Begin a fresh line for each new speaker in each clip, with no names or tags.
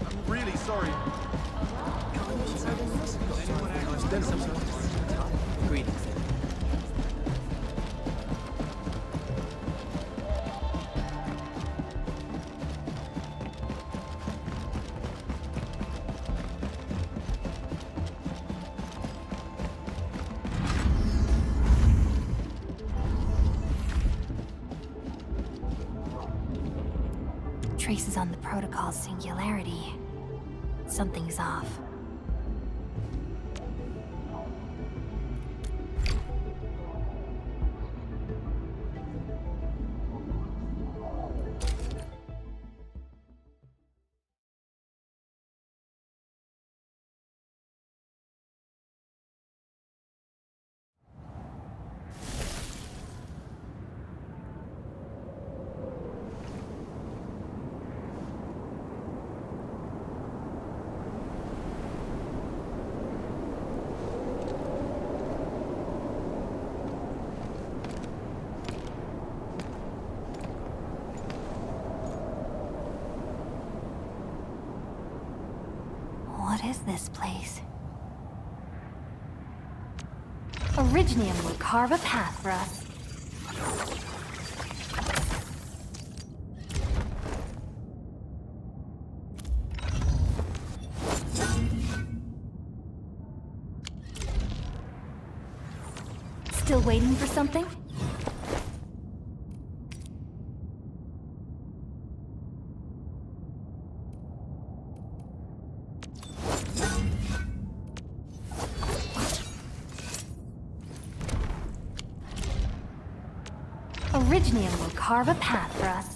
I'm really sorry.
Greetings.
Traces on the protocol's singularity. Something's off. What is this place? Originium will carve a path for us. Still waiting for something? Originium will carve a path for us.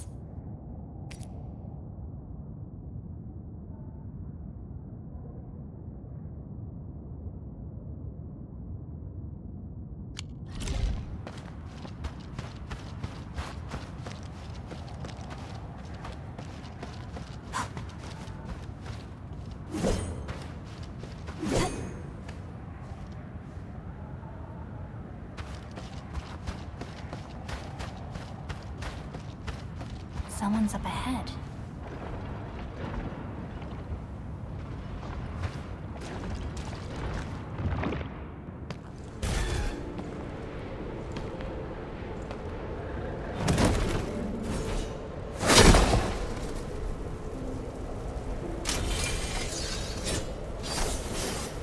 Someone's up ahead.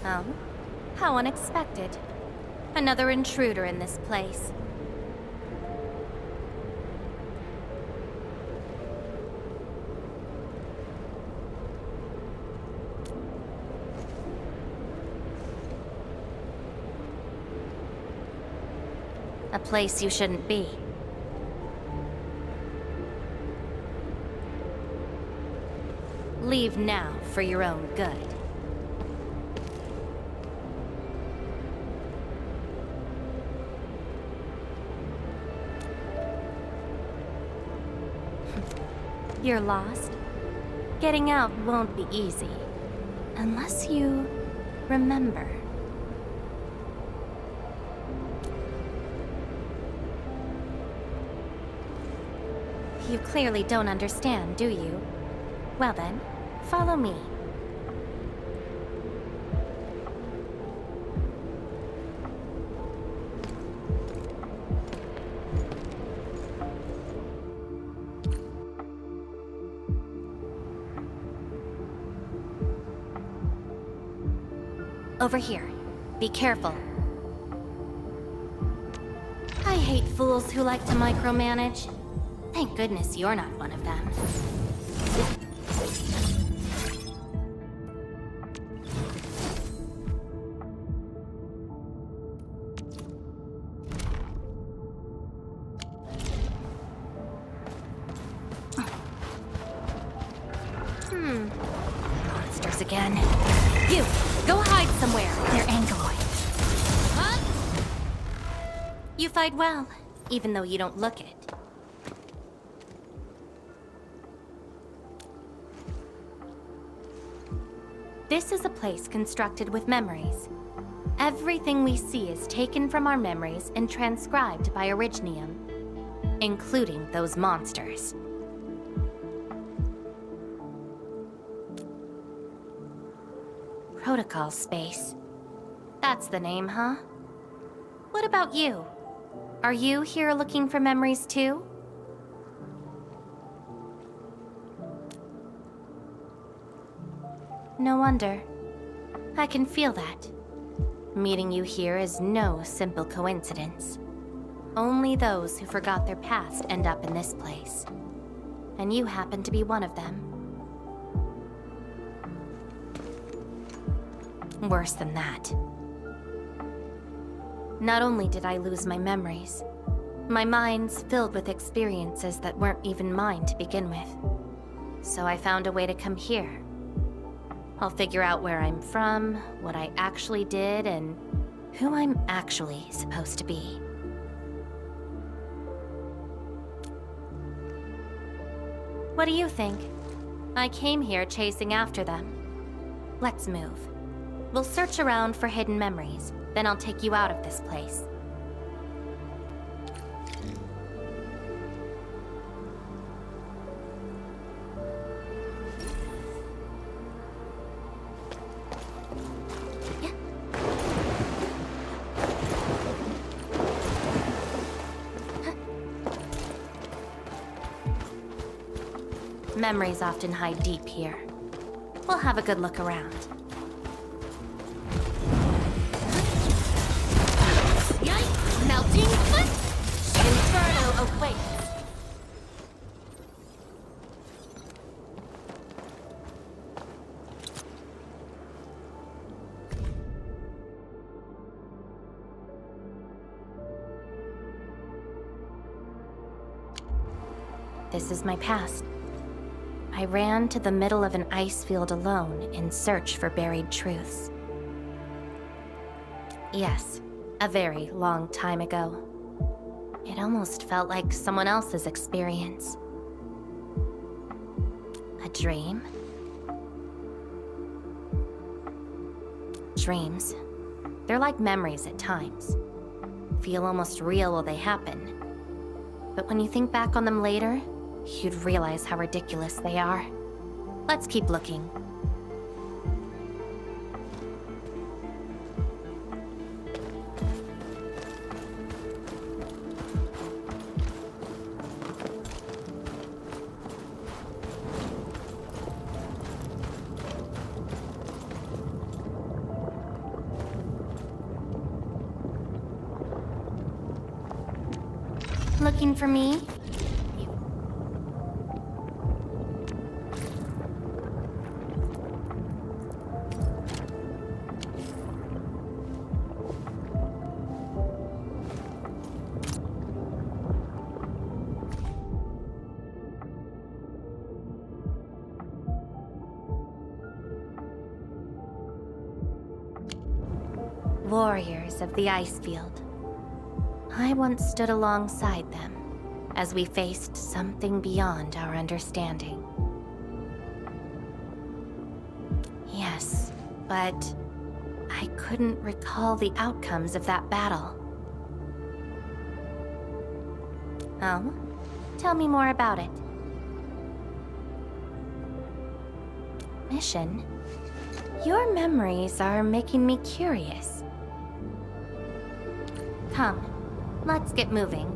Oh? How unexpected. Another intruder in this place. A place you shouldn't be. Leave now for your own good. You're lost? Getting out won't be easy. Unless you remember. You clearly don't understand, do you? Well then, follow me. Over here. Be careful. I hate fools who like to micromanage. Thank goodness you're not one of them. Monsters again. You! Go hide somewhere!
They're Angloid.
Huh? You fight well, even though you don't look it. This is a place constructed with memories. Everything we see is taken from our memories and transcribed by Originium. including those monsters. Protocol space. That's the name, huh? What about you? Are you here looking for memories too? No wonder. I can feel that. Meeting you here is no simple coincidence. Only those who forgot their past end up in this place. And you happen to be one of them. Worse than that. Not only did I lose my memories, my mind's filled with experiences that weren't even mine to begin with. So I found a way to come here. I'll figure out where I'm from, what I actually did, and who I'm actually supposed to be. What do you think? I came here chasing after them. Let's move. We'll search around for hidden memories, then I'll take you out of this place. Memories often hide deep here. We'll have a good look around. Yikes! Melting foot! Inferno awaits! This is my past. I ran to the middle of an ice field alone in search for buried truths. Yes, a very long time ago. It almost felt like someone else's experience. A dream? Dreams. They're like memories at times. Feel almost real while they happen. But when you think back on them later, you'd realize how ridiculous they are. Let's keep looking. Looking for me? Warriors of the Icefield. I once stood alongside them as we faced something beyond our understanding. Yes, but I couldn't recall the outcomes of that battle. Oh? Tell me more about it. Mission? Your memories are making me curious. Come, let's get moving.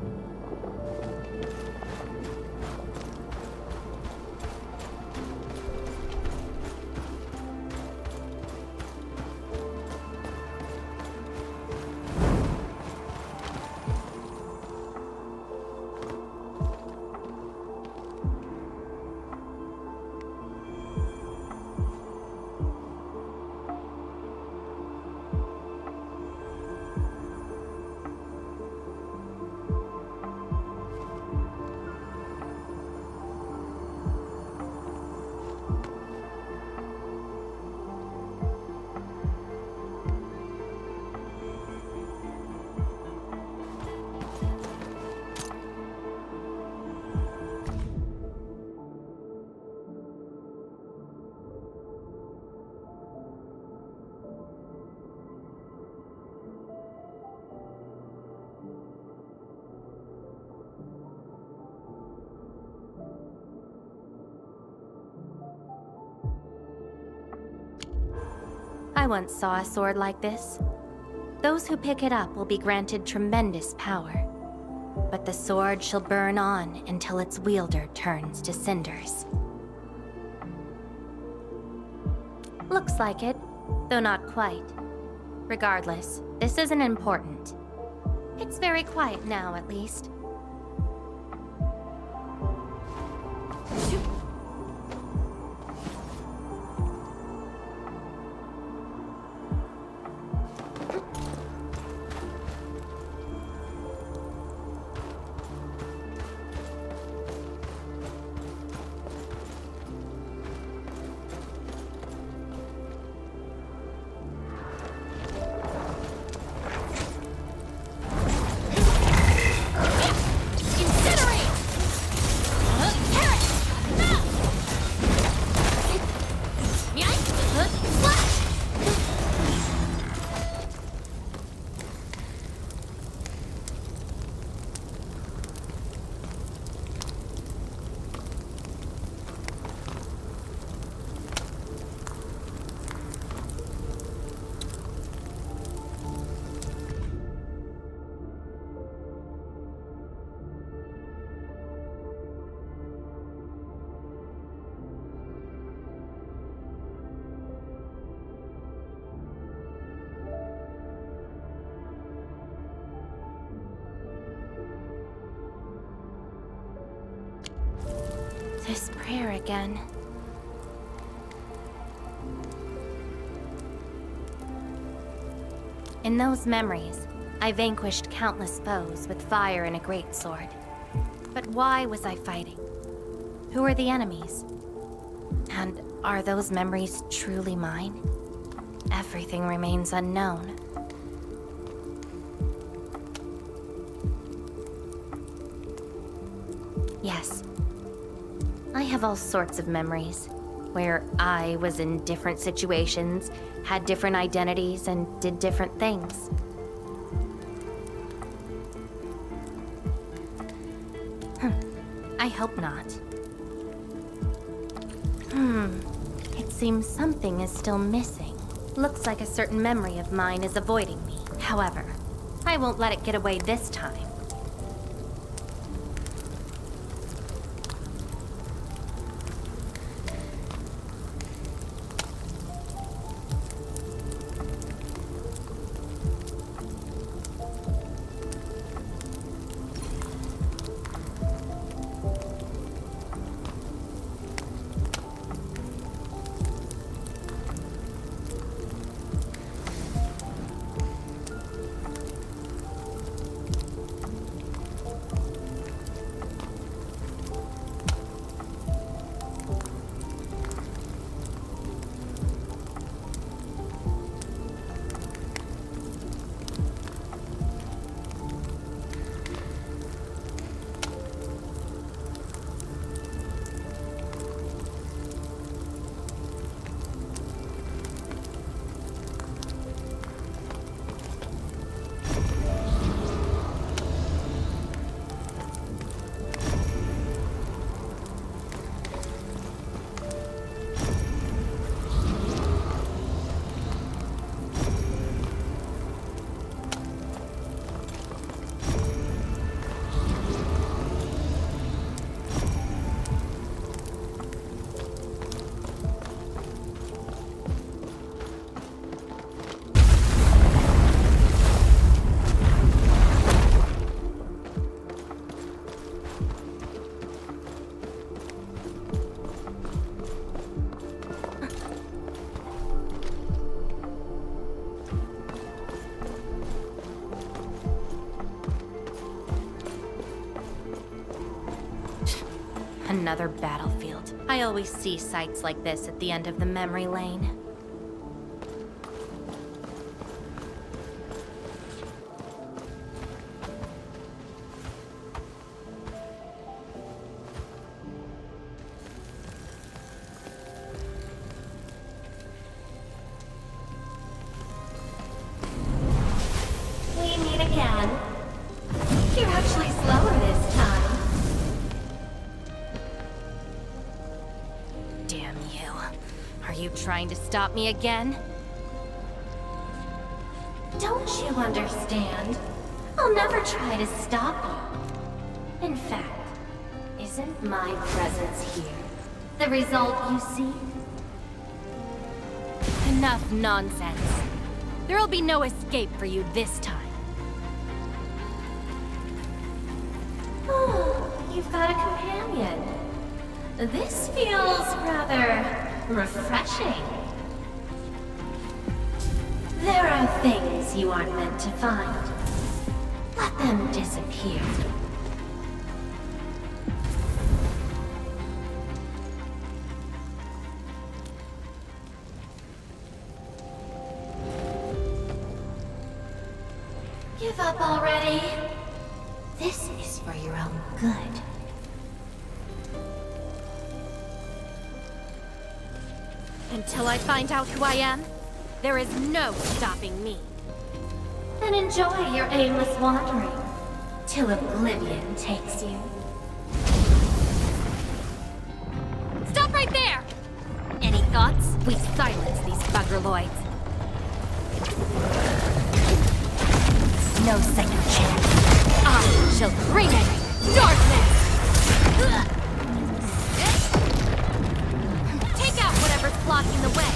I once saw a sword like this. Those who pick it up will be granted tremendous power. But the sword shall burn on until its wielder turns to cinders. Looks like it, though not quite. Regardless, this isn't important. It's very quiet now, at least. This prayer again. In those memories, I vanquished countless foes with fire and a greatsword. But why was I fighting? Who are the enemies? And are those memories truly mine? Everything remains unknown. Yes. I have all sorts of memories, where I was in different situations, had different identities, and did different things. I hope not. It seems something is still missing. Looks like a certain memory of mine is avoiding me. However, I won't let it get away this time. Another battlefield. I always see sights like this at the end of the memory lane. We meet again. You're actually slower this time. Damn you. Are you trying to stop me again? Don't you understand? I'll never try to stop you. In fact, isn't my presence here the result you seek?
Enough nonsense. There'll be no escape for you this time.
Oh, you've got a companion. This feels rather refreshing. There are things you aren't meant to find. Let them disappear. Give up already. This is for your own good.
Until I find out who I am, there is no stopping me.
Then enjoy your aimless wandering, till oblivion takes you.
Stop right there! Any thoughts? We silence these buggerloids. No second chance. I shall bring it! Darkness! Take out whatever's blocking the way.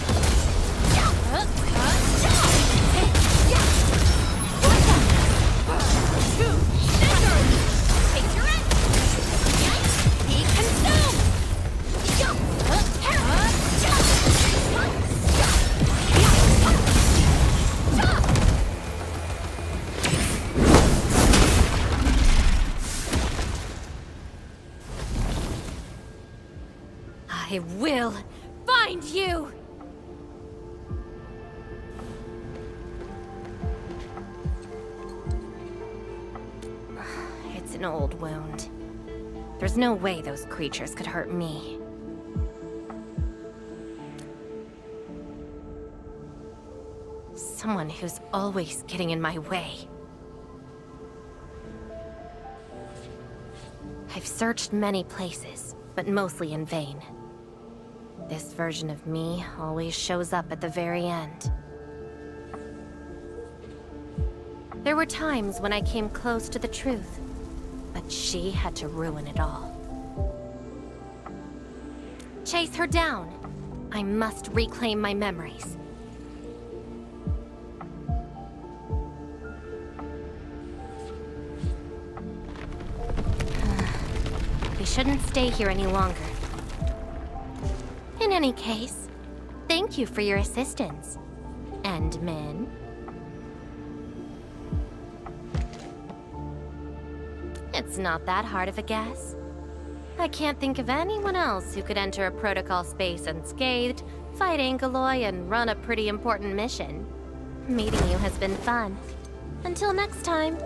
Take your end! Be consumed! I will find you! It's an old wound. There's no way those creatures could hurt me. Someone who's always getting in my way. I've searched many places, but mostly in vain. This version of me always shows up at the very end. There were times when I came close to the truth, but she had to ruin it all. Chase her down. I must reclaim my memories. We shouldn't stay here any longer. In any case, thank you for your assistance, Endman. It's not that hard of a guess. I can't think of anyone else who could enter a protocol space unscathed, fight Angeloi, and run a pretty important mission. Meeting you has been fun. Until next time.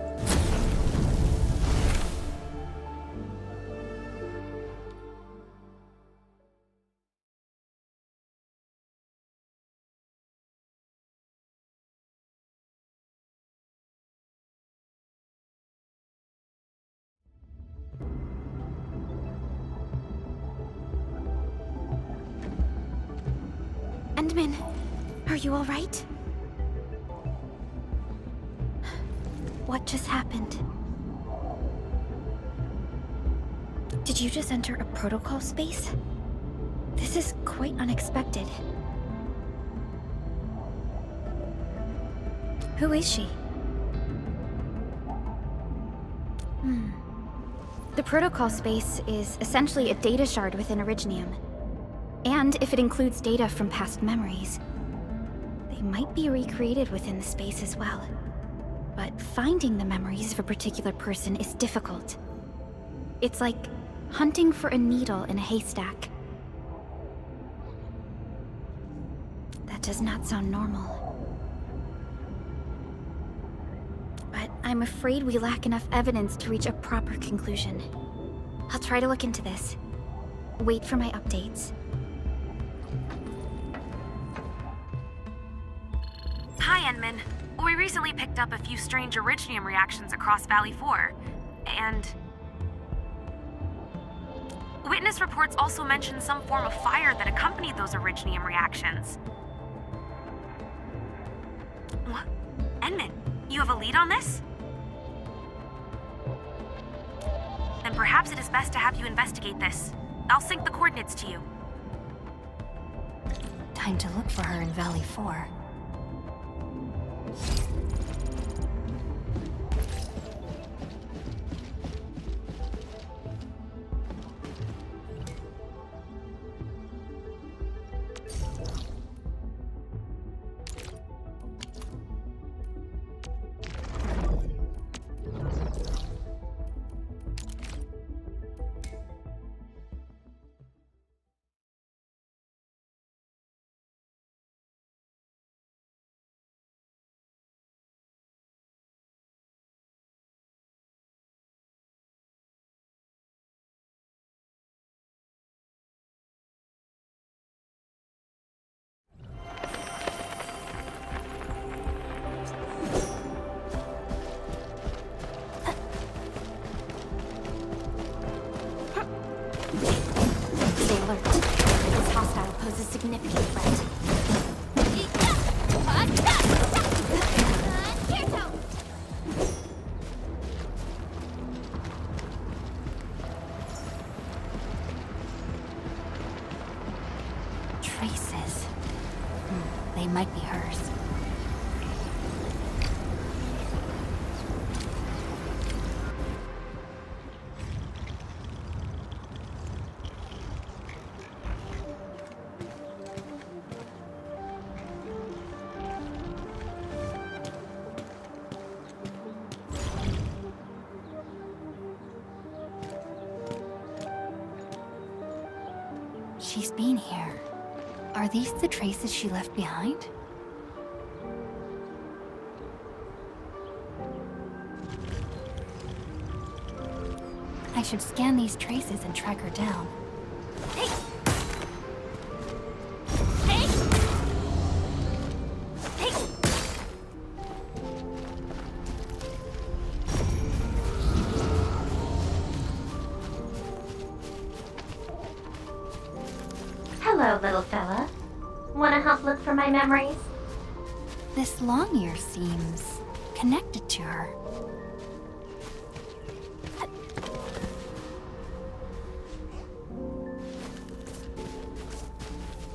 Endman, are you all right? What just happened? Did you just enter a protocol space? This is quite unexpected. Who is she? The protocol space is essentially a data shard within Originium. And if it includes data from past memories, they might be recreated within the space as well. But finding the memories of a particular person is difficult. It's like hunting for a needle in a haystack. That does not sound normal. But I'm afraid we lack enough evidence to reach a proper conclusion. I'll try to look into this. Wait for my updates.
Hi, Enman. We recently picked up a few strange Originium reactions across Valley 4, and... Witness reports also mention some form of fire that accompanied those Originium reactions. What? Enman, You have a lead on this? Then perhaps it is best to have you investigate this. I'll sync the coordinates to you.
Time to look for her in Valley 4. This hostile poses significant threat. Traces. They might be hers. She's been here. Are these the traces she left behind? I should scan these traces and track her down. Hey! Hey! Hey!
Hello, little fella. Wanna help look for my memories?
This long ear seems connected to her.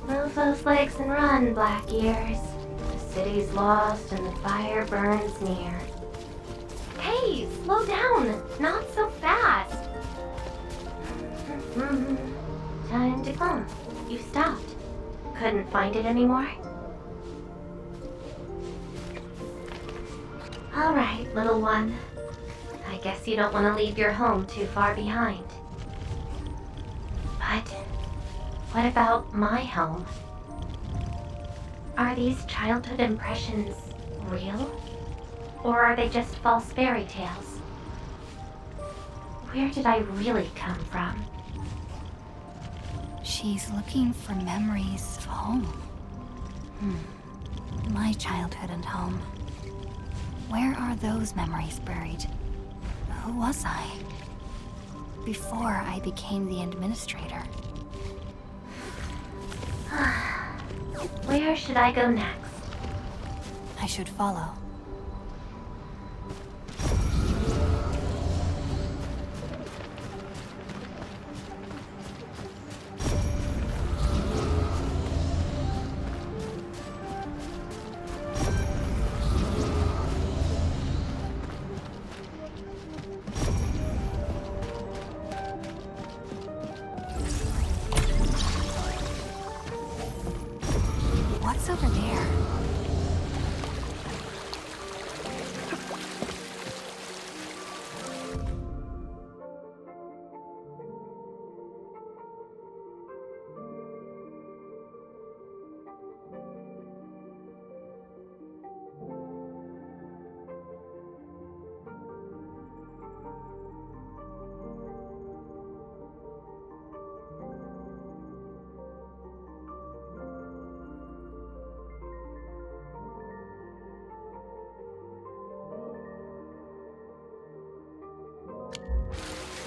Move those legs and run, Black Ears. The city's lost and the fire burns near. Hey, slow down! Not so fast! Time to come. You stopped. Couldn't find it anymore? Alright, little one. I guess you don't want to leave your home too far behind. But what about my home? Are these childhood impressions real? Or are they just false fairy tales? Where did I really come from?
She's looking for memories of home. My childhood and home. Where are those memories buried? Who was I? Before I became the administrator.
Where should I go next?
I should follow. What's over there?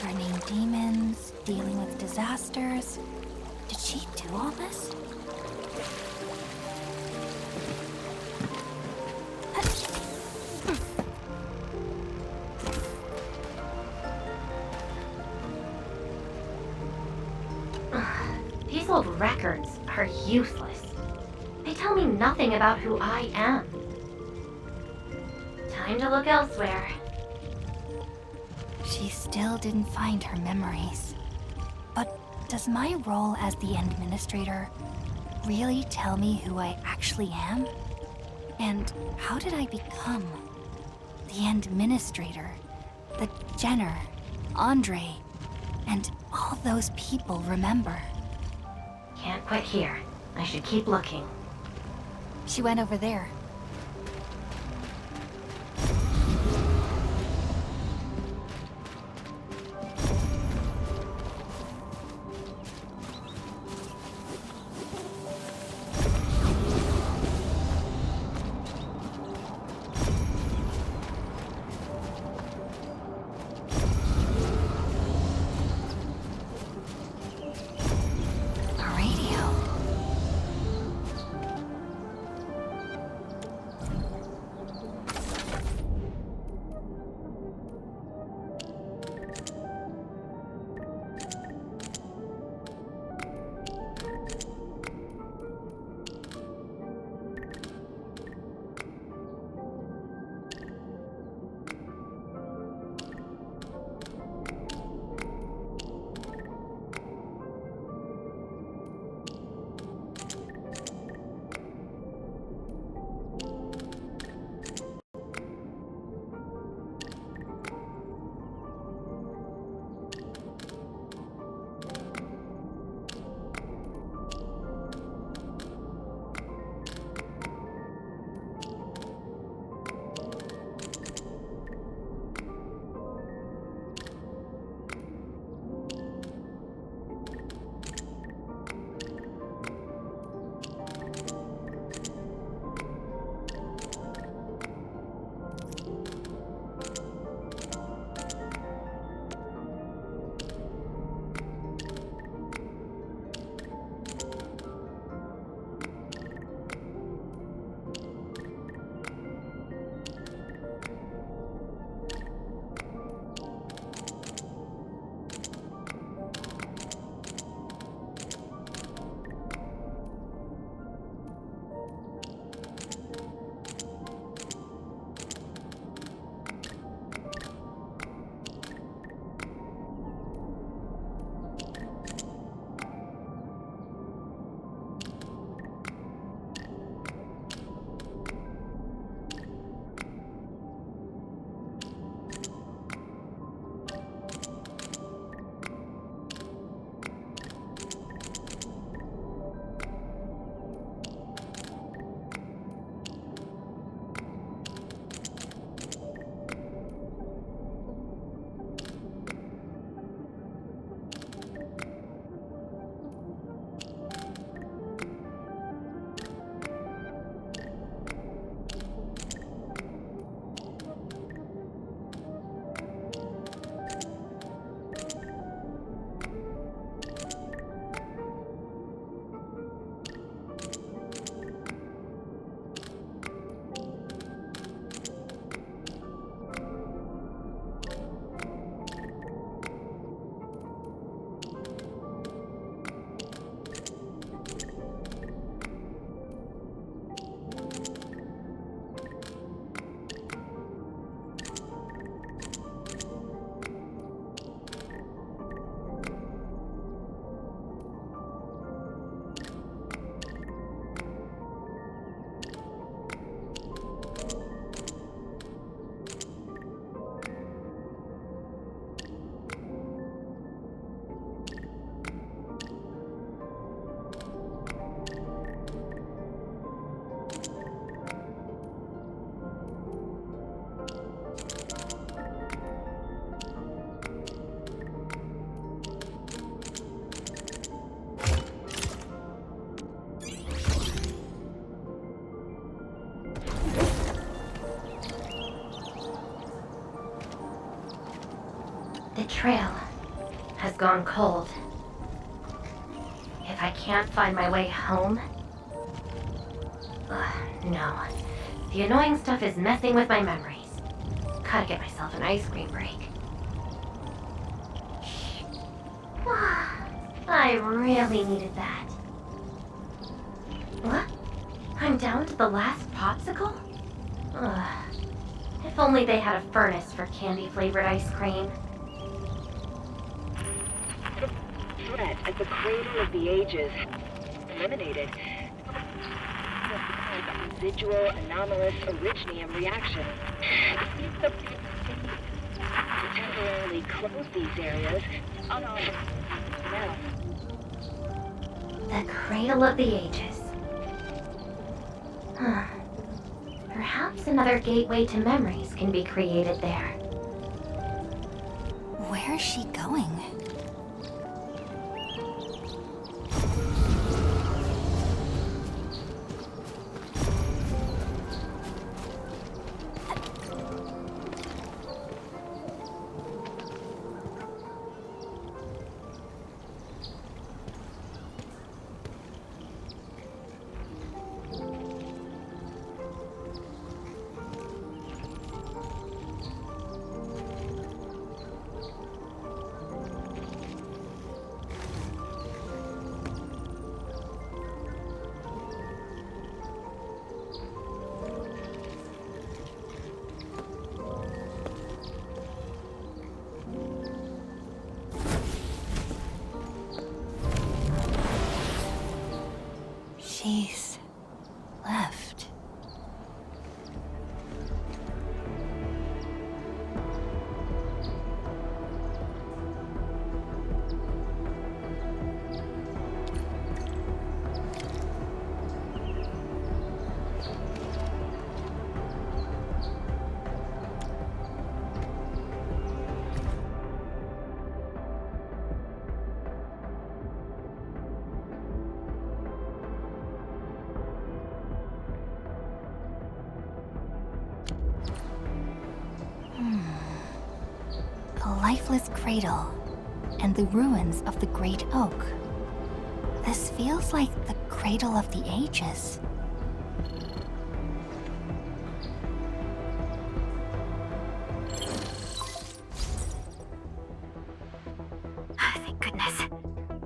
Burning demons, dealing with disasters. Did she do all this?
old records are useless. They tell me nothing about who I am. Time to look elsewhere.
She still didn't find her memories. But does my role as the administrator really tell me who I actually am? And how did I become the administrator that Jenner, Andre, and all those people remember?
Can't quit here. I should keep looking.
She went over there. A radio.
The trail has gone cold. If I can't find my way home... no. The annoying stuff is messing with my memories. Gotta get myself an ice cream break. I I really needed that. What? I'm down to the last popsicle? Ugh. If only they had a furnace for candy-flavored ice cream.
Threat at the cradle of the ages. Eliminated. Residual anomalous originium reaction. To temporarily close these areas. Now.
The cradle of the ages. Huh. Perhaps another gateway to memories can be created there.
Where is she going? She's left. A lifeless cradle, and the ruins of the Great Oak. This feels like the cradle of the ages.
Thank goodness.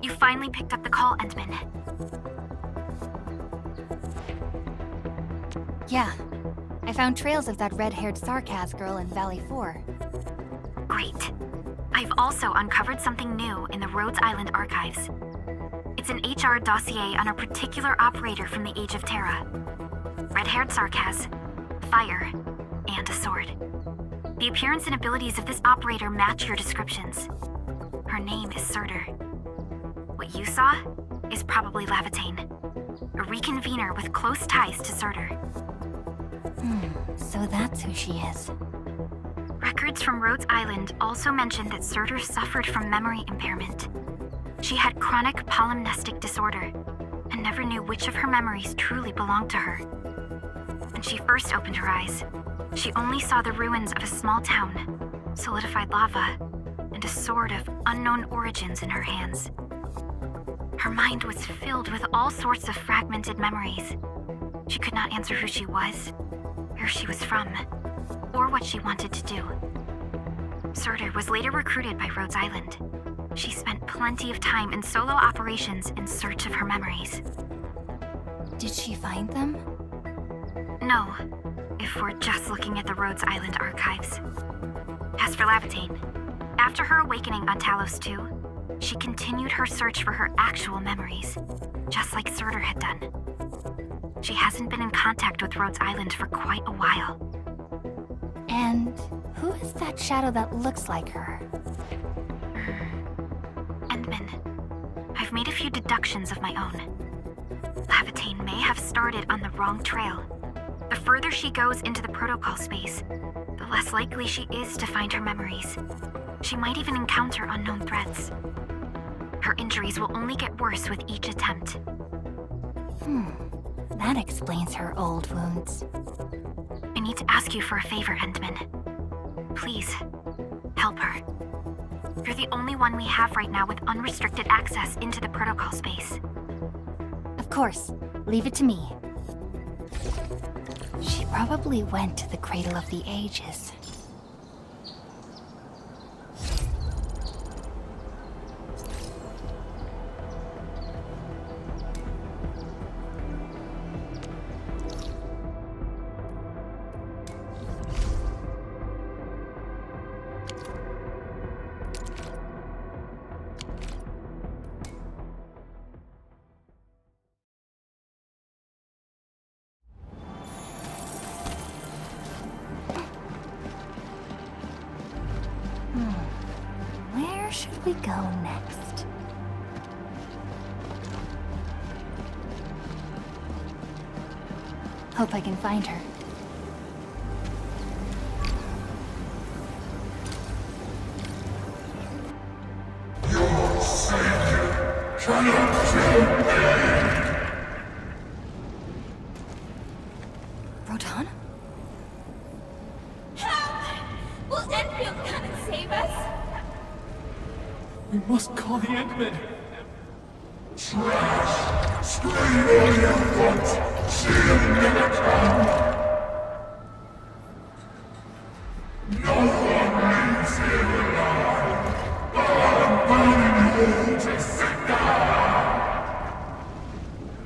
You finally picked up the call, Endman.
Yeah, I found trails of that red-haired Sarkaz girl in Valley 4.
Great. I've also uncovered something new in the Rhodes Island archives. It's an HR dossier on a particular operator from the Age of Terra. Red-haired Sarkaz, fire, and a sword. The appearance and abilities of this operator match your descriptions. Her name is Surtur. What you saw is probably Lavatane, a reconvener with close ties to Surtur.
So that's who she is.
Records from Rhodes Island also mention that Surtur suffered from memory impairment. She had chronic polymnestic disorder and never knew which of her memories truly belonged to her. When she first opened her eyes, she only saw the ruins of a small town, solidified lava, and a sword of unknown origins in her hands. Her mind was filled with all sorts of fragmented memories. She could not answer who she was, where she was from, or what she wanted to do. Surtur was later recruited by Rhodes Island. She spent plenty of time in solo operations in search of her memories.
Did she find them?
No, if we're just looking at the Rhodes Island archives. As for Lavatane, after her awakening on Talos 2, she continued her search for her actual memories, just like Surtur had done. She hasn't been in contact with Rhodes Island for quite a while.
And who is that shadow that looks like her?
Endman, I've made a few deductions of my own. Lavatane may have started on the wrong trail. The further she goes into the protocol space, the less likely she is to find her memories. She might even encounter unknown threats. Her injuries will only get worse with each attempt.
That explains her old wounds.
I need to ask you for a favor, Endman. Please, help her. You're the only one we have right now with unrestricted access into the protocol space.
Of course. Leave it to me. She probably went to the Cradle of the Ages. we go next? Hope I can find her. Rodan?
Will Endfield come and save us?
We must call the Endmen.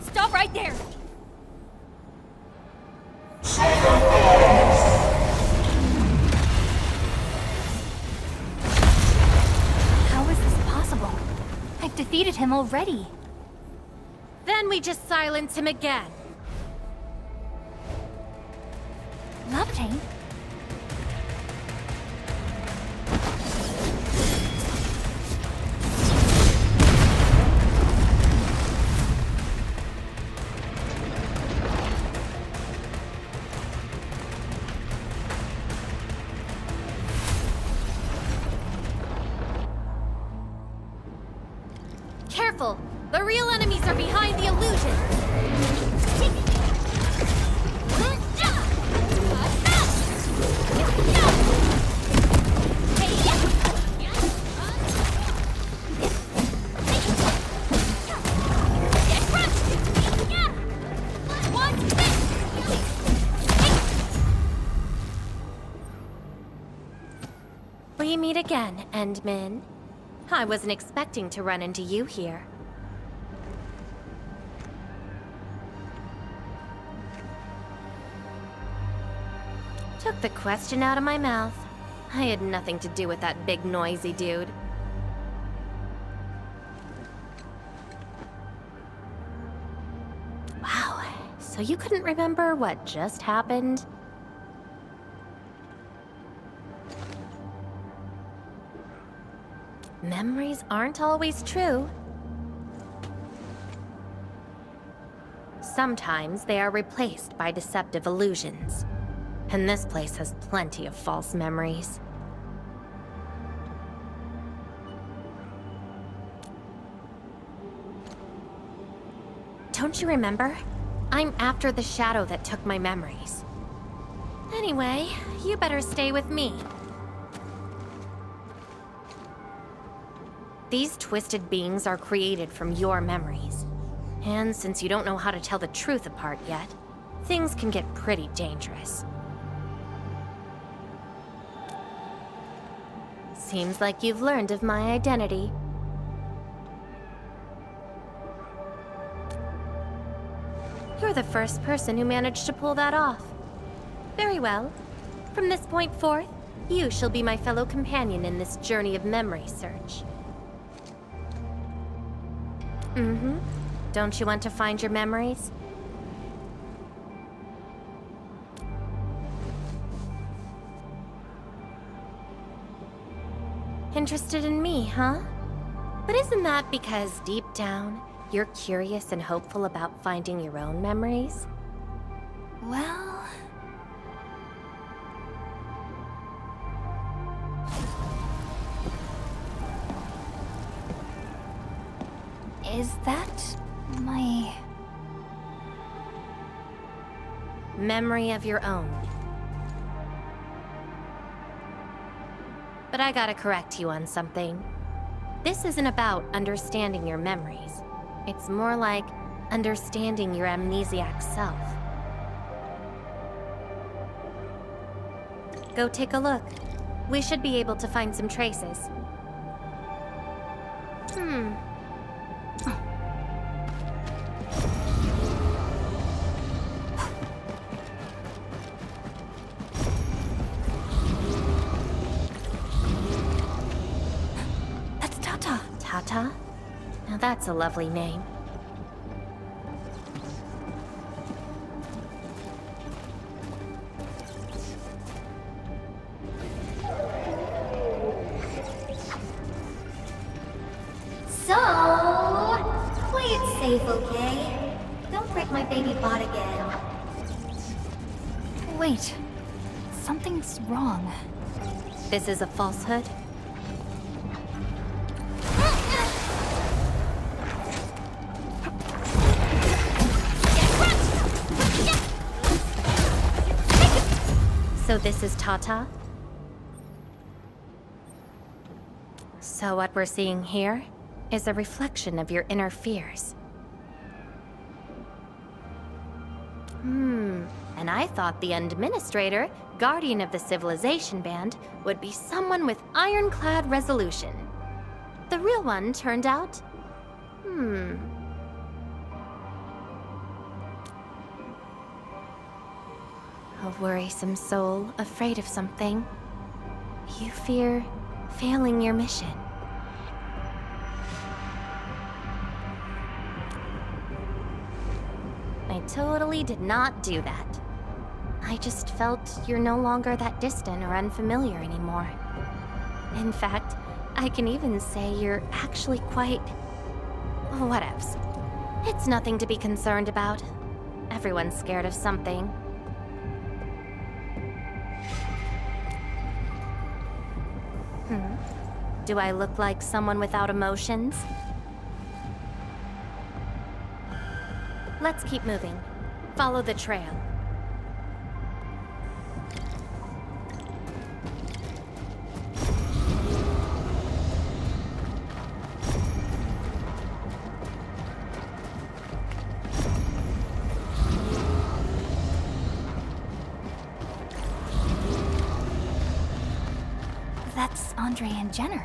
Stop right there!
How is this possible? I've defeated him already.
Then we just silence him again.
Levitate?
Careful! The real enemies are behind the illusion! We meet again, Endmin. I wasn't expecting to run into you here. Took the question out of my mouth. I had nothing to do with that big noisy dude. Wow, so you couldn't remember what just happened? Memories aren't always true. Sometimes they are replaced by deceptive illusions. And this place has plenty of false memories. Don't you remember? I'm after the shadow that took my memories. Anyway, you better stay with me. These twisted beings are created from your memories. And since you don't know how to tell the truth apart yet, things can get pretty dangerous. Seems like you've learned of my identity. You're the first person who managed to pull that off. Very well. From this point forth, you shall be my fellow companion in this journey of memory search. Mm-hmm. Don't you want to find your memories? Interested in me, huh? But isn't that because deep down, you're curious and hopeful about finding your own memories?
Well... Is that my...
Memory of your own. But I gotta correct you on something. This isn't about understanding your memories. It's more like understanding your amnesiac self. Go take a look. We should be able to find some traces.
That's Tata.
Tata? Now that's a lovely name.
safe, okay? Don't break my baby bot again.
Wait. Something's wrong.
This is a falsehood? So this is Tata? So what we're seeing here is a reflection of your inner fears. And I thought the Administrator, Guardian of the Civilization Band, would be someone with ironclad resolution. The real one turned out... A worrisome soul, afraid of something. You fear failing your mission. I totally did not do that. I just felt you're no longer that distant or unfamiliar anymore. In fact, I can even say you're actually quite... whatevs. It's nothing to be concerned about. Everyone's scared of something. Do I look like someone without emotions? Let's keep moving. Follow the trail.
That's Andre and Jenner.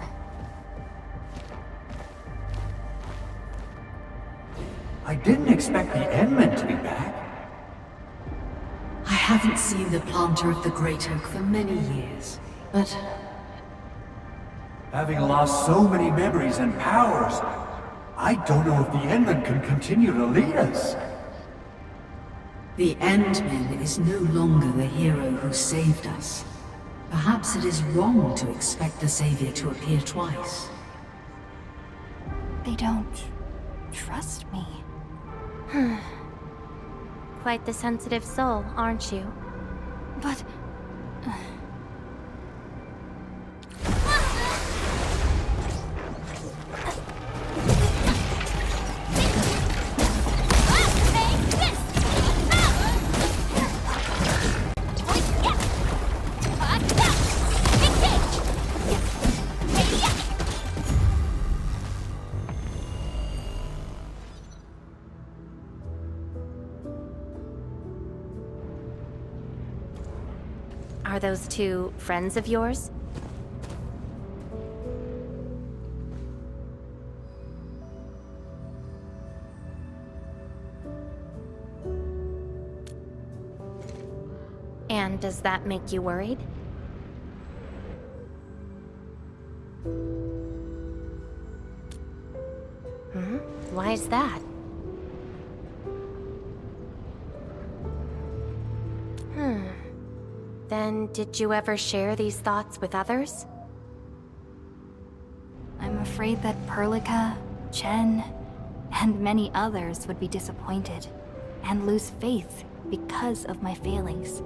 I didn't expect the Endmen to be back.
I haven't seen the planter of the Great Oak for many years, but...
Having lost so many memories and powers, I don't know if the Endmen can continue to lead us.
The Endman is no longer the hero who saved us. Perhaps it is wrong to expect the Savior to appear twice.
They don't trust me.
Quite the sensitive soul, aren't you?
But...
Are those two friends of yours? And does that make you worried? Why is that? Then, did you ever share these thoughts with others?
I'm afraid that Perlica, Chen, and many others would be disappointed and lose faith because of my failings.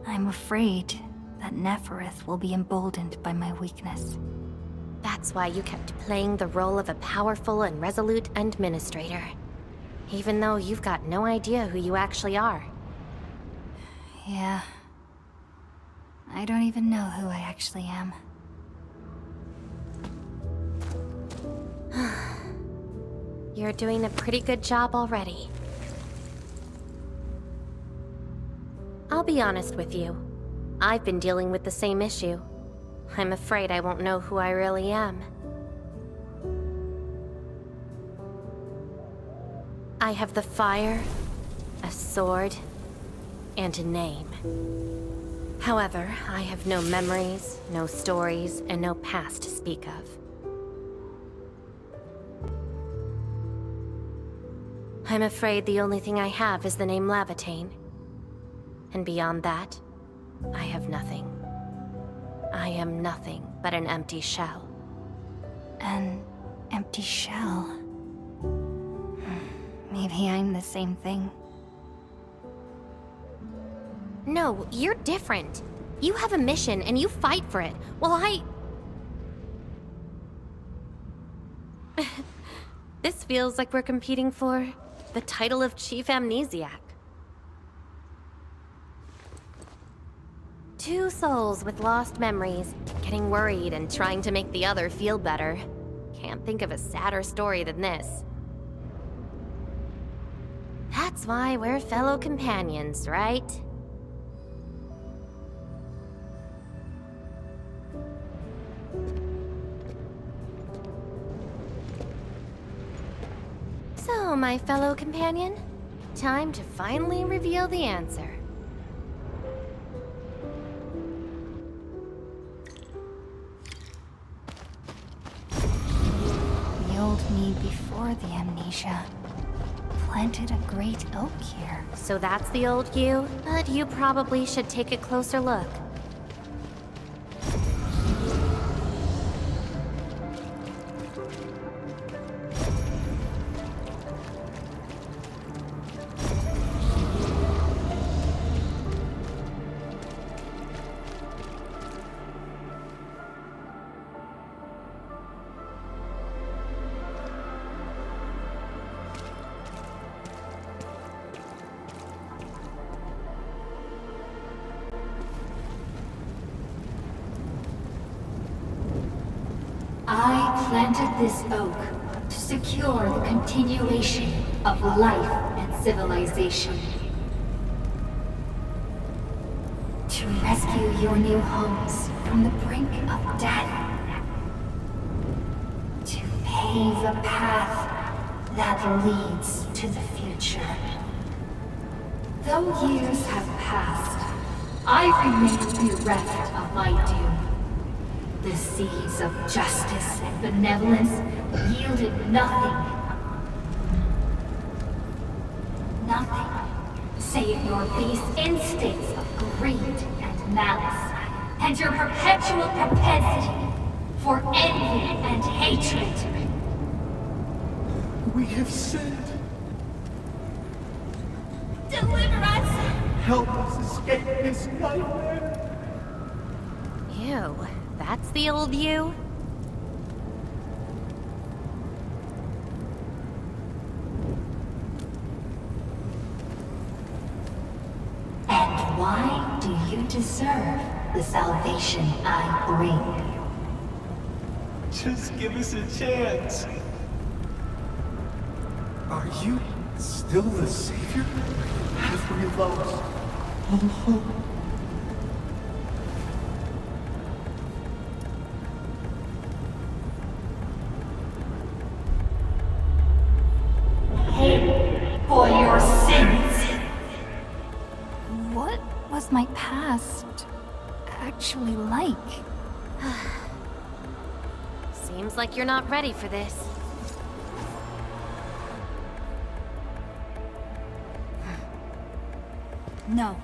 I'm afraid that Neferith will be emboldened by my weakness.
That's why you kept playing the role of a powerful and resolute administrator. Even though you've got no idea who you actually are.
Yeah. I don't even know who I actually am.
You're doing a pretty good job already. I'll be honest with you. I've been dealing with the same issue. I'm afraid I won't know who I really am. I have the fire, a sword, and a name. However, I have no memories, no stories, and no past to speak of. I'm afraid the only thing I have is the name Lavatane. And beyond that, I have nothing. I am nothing but an empty shell.
An empty empty shell. Maybe I'm the same thing.
No, you're different. You have a mission and you fight for it, while This feels like we're competing for the title of Chief Amnesiac. Two souls with lost memories, getting worried and trying to make the other feel better. Can't think of a sadder story than this. That's why we're fellow companions, right? So, my fellow companion, time to finally reveal the answer.
The old me before the amnesia planted a great oak here.
So that's the old you, but you probably should take a closer look.
I planted this oak to secure the continuation of life and civilization. To rescue your new homes from the brink of death. To pave a path that leads to the future. Though years have passed, I remain bereft of my due. The seeds of justice and benevolence yielded nothing. Nothing save your base instincts of greed and malice, and your perpetual propensity for envy and hatred.
We have sinned.
Deliver us!
Help us escape this nightmare.
Ew, that's the old you?
And why do you deserve the salvation I bring?
Just give us a chance. Are you still the savior? Have we lost all hope?
Pay for your sins!
What was my past actually like?
Seems like you're not ready for this.
No.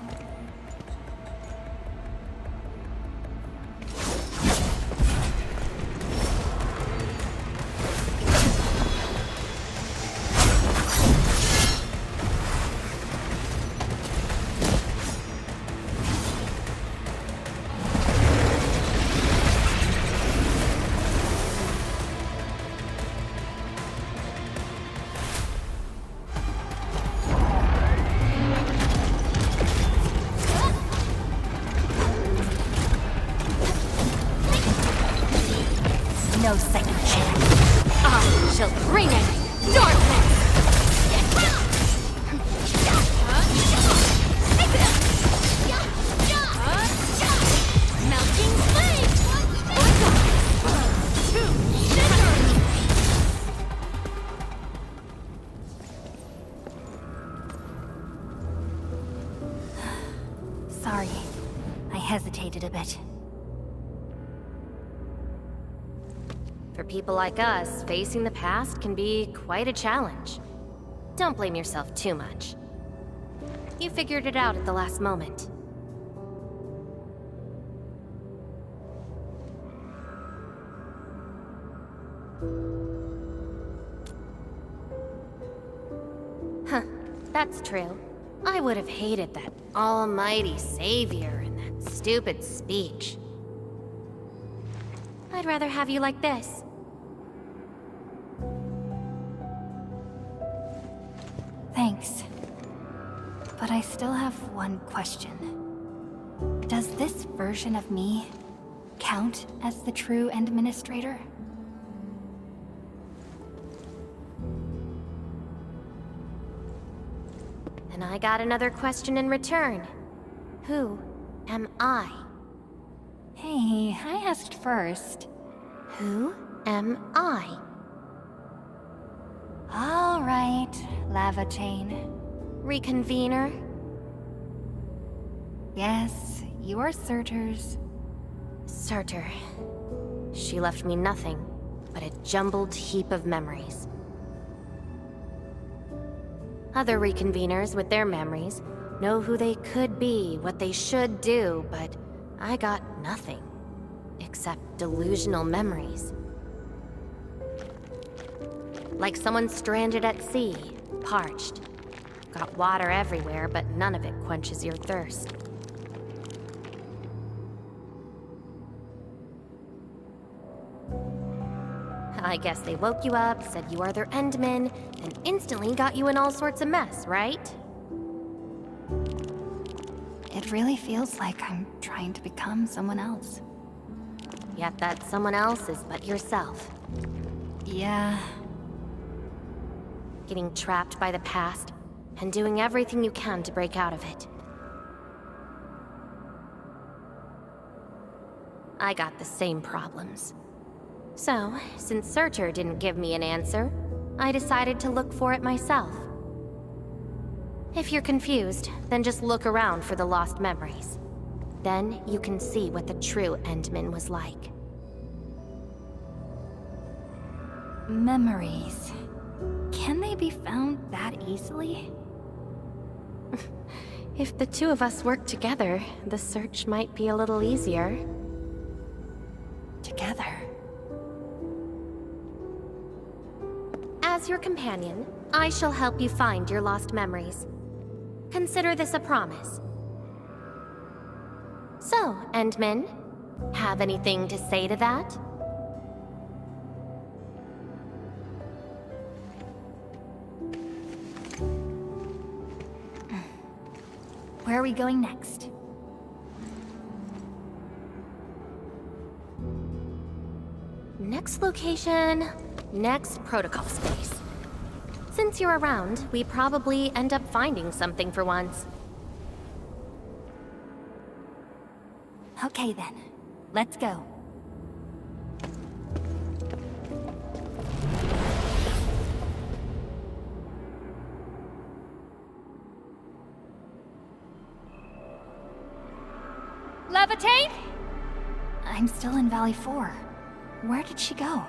No second chance. I shall bring it darkness!
Melting flame!
Sorry, I hesitated a bit.
For people like us, facing the past can be quite a challenge. Don't blame yourself too much. You figured it out at the last moment. That's true. I would have hated that almighty savior and that stupid speech. I'd rather have you like this.
Thanks. But I still have one question. Does this version of me count as the true Administrator?
And I got another question in return. Who am I?
Hey, I asked first.
Who am I?
All right, Lava Chain.
Reconvener?
Yes, you are Surtur's.
Surtur. She left me nothing but a jumbled heap of memories. Other Reconveners with their memories know who they could be, what they should do, but I got nothing except delusional memories. Like someone stranded at sea, parched. Got water everywhere, but none of it quenches your thirst. I guess they woke you up, said you are their Endman, and instantly got you in all sorts of mess, right?
It really feels like I'm trying to become someone else.
Yet that someone else is but yourself.
Yeah.
Getting trapped by the past, and doing everything you can to break out of it. I got the same problems. So, since Surtur didn't give me an answer, I decided to look for it myself. If you're confused, then just look around for the lost memories. Then you can see what the true Endman was like.
Memories. Can they be found that easily?
If the two of us work together, the search might be a little easier.
Together?
As your companion, I shall help you find your lost memories. Consider this a promise. So, Endman, have anything to say to that?
Where are we going next?
Next location, next protocol space. Since you're around, we probably end up finding something for once.
Okay then, let's go. Levitate? I'm still in Valley 4. Where did she go?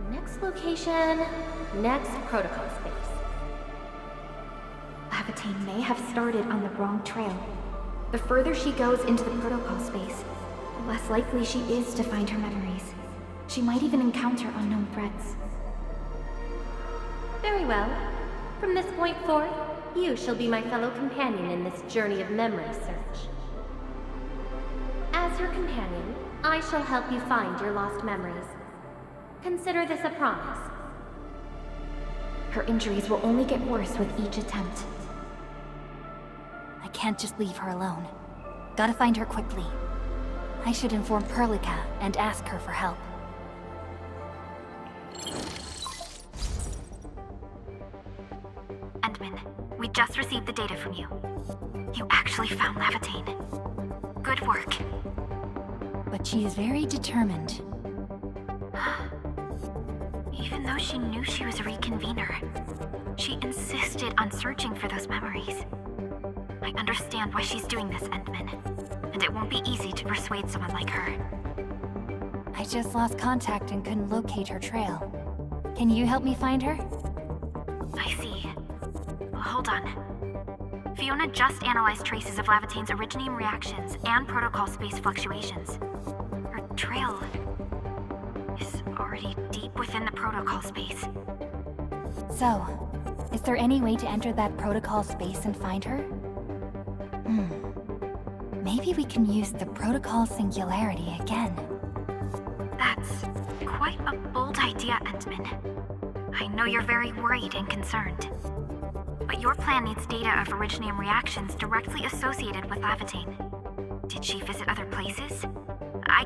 Next location, next protocol space.
Levitate may have started on the wrong trail. The further she goes into the protocol space, the less likely she is to find her memories. She might even encounter unknown threats.
Very well. From this point forth, you shall be my fellow companion in this journey of memory search. As your companion, I shall help you find your lost memories. Consider this a promise.
Her injuries will only get worse with each attempt.
I can't just leave her alone. Gotta find her quickly. I should inform Perlica and ask her for help.
Endman, we just received the data from you. You actually found Levitate. Good work.
But she is very determined.
Even though she knew she was a reconvener, she insisted on searching for those memories. I understand why she's doing this, Endman, and it won't be easy to persuade someone like her.
I just lost contact and couldn't locate her trail. Can you help me find her?
I see. Well, hold on. Fiona just analyzed traces of Lavitane's originium reactions and protocol space fluctuations. Her trail is already deep within the protocol space.
So, Is there any way to enter that protocol space and find her? Maybe we can use the protocol singularity again.
That's quite a bold idea, Endman. I know you're very worried and concerned. But your plan needs data of Originium reactions directly associated with Lavatane. Did she visit other places? I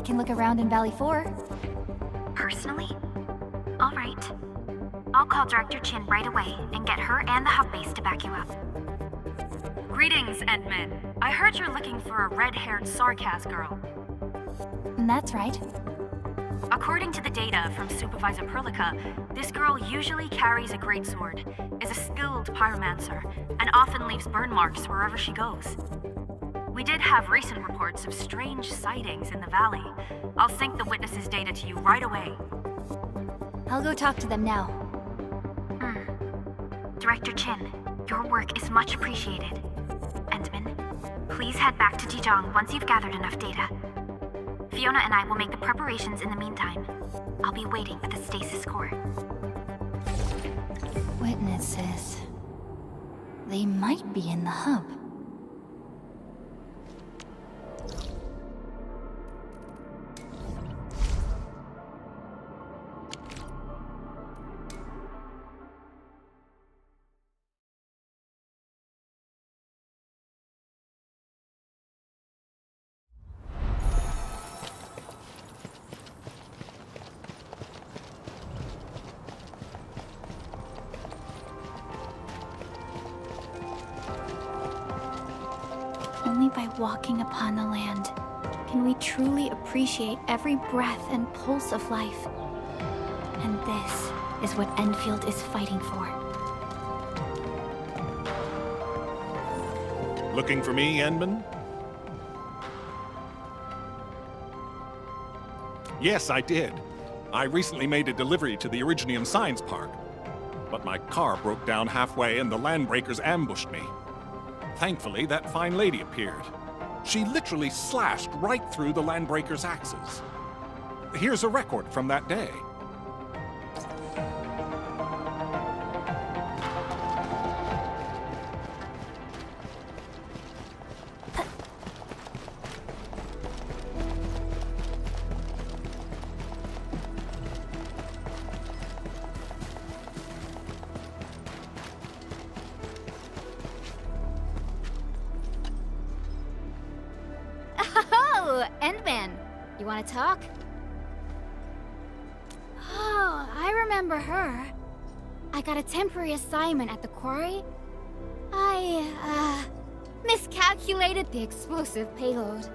can
look around in Valley 4.
Personally? All right. I'll call Director Chin right away and get her and the hub base to back you up.
Greetings, Endman. I heard you're looking for a red-haired Sarkaz girl.
That's right.
According to the data from Supervisor Perlica, this girl usually carries a greatsword, is a skilled pyromancer, and often leaves burn marks wherever she goes. We did have recent reports of strange sightings in the valley. I'll sync the witnesses' data to you right away.
I'll go talk to them now.
Director Chin, your work is much appreciated. Endman, please head back to Jijong once you've gathered enough data. Fiona and I will make the preparations in the meantime. I'll be waiting at the stasis core.
Witnesses. They might be in the hub.
Only by walking upon the land can we truly appreciate every breath and pulse of life. And this is what Endfield is fighting for.
Looking for me, Endman? Yes, I did. I recently made a delivery to the Originium Science Park. But my car broke down halfway and the landbreakers ambushed me. Thankfully, that fine lady appeared. She literally slashed right through the landbreakers' axes. Here's a record from that day.
Oh, Endman. You want to talk? Oh, I remember her. I got a temporary assignment at the quarry. I, miscalculated the explosive payload.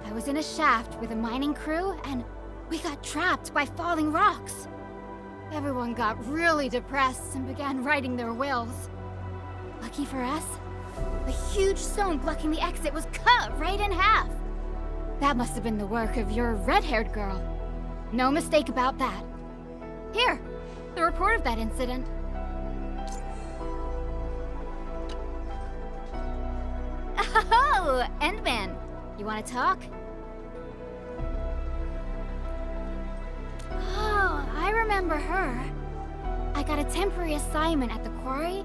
I was in a shaft with a mining crew, and we got trapped by falling rocks. Everyone got really depressed and began writing their wills. Lucky for us, a huge stone blocking the exit was cut right in half. That must have been the work of your red-haired girl. No mistake about that. Here, the report of that incident. Oh, Endman. You want to talk? Oh, I remember her. I got a temporary assignment at the quarry.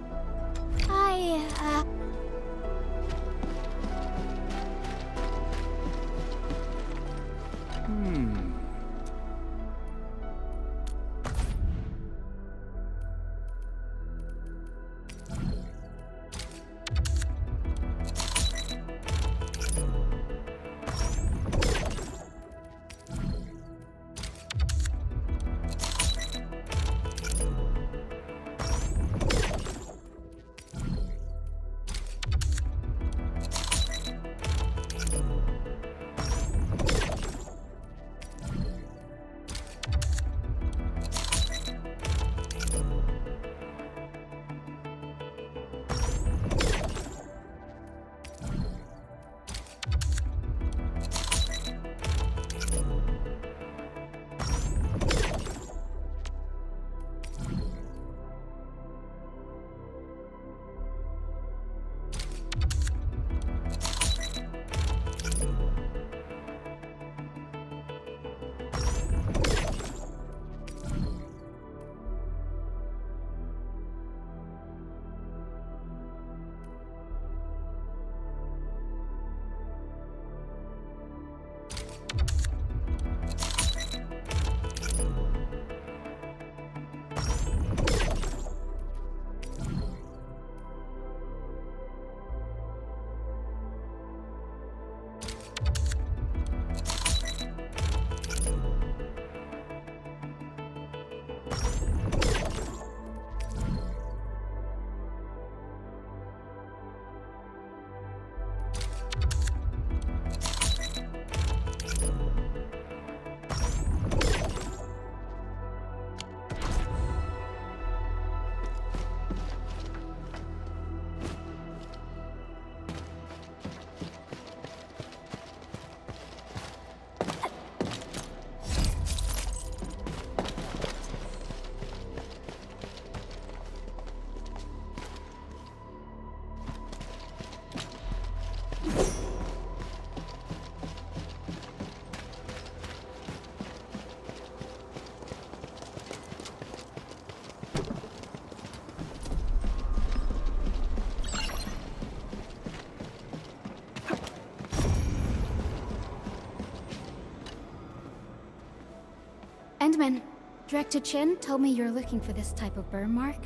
Endman, Director Chin told me you're looking for this type of burn mark.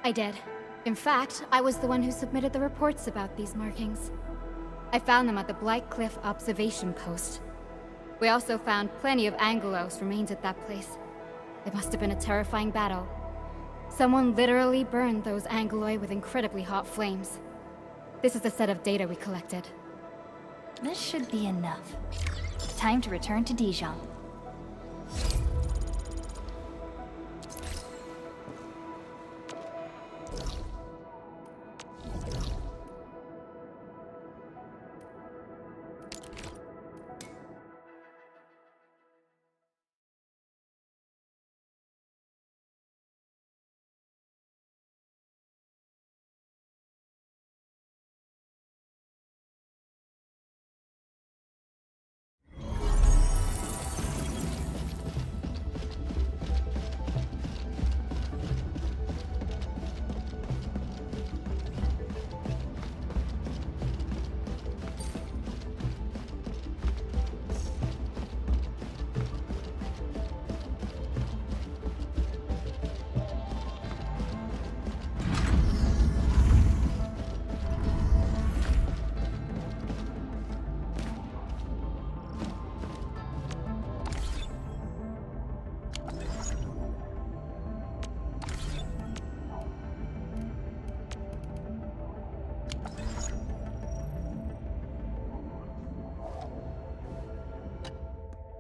I did. In fact, I was the one who submitted the reports about these markings. I found them at the Blight Cliff observation post. We also found plenty of Angelos remains at that place. It must have been a terrifying battle. Someone literally burned those Angeloi with incredibly hot flames. This is the set of data we collected.
This should be enough. Time to return to Dijon.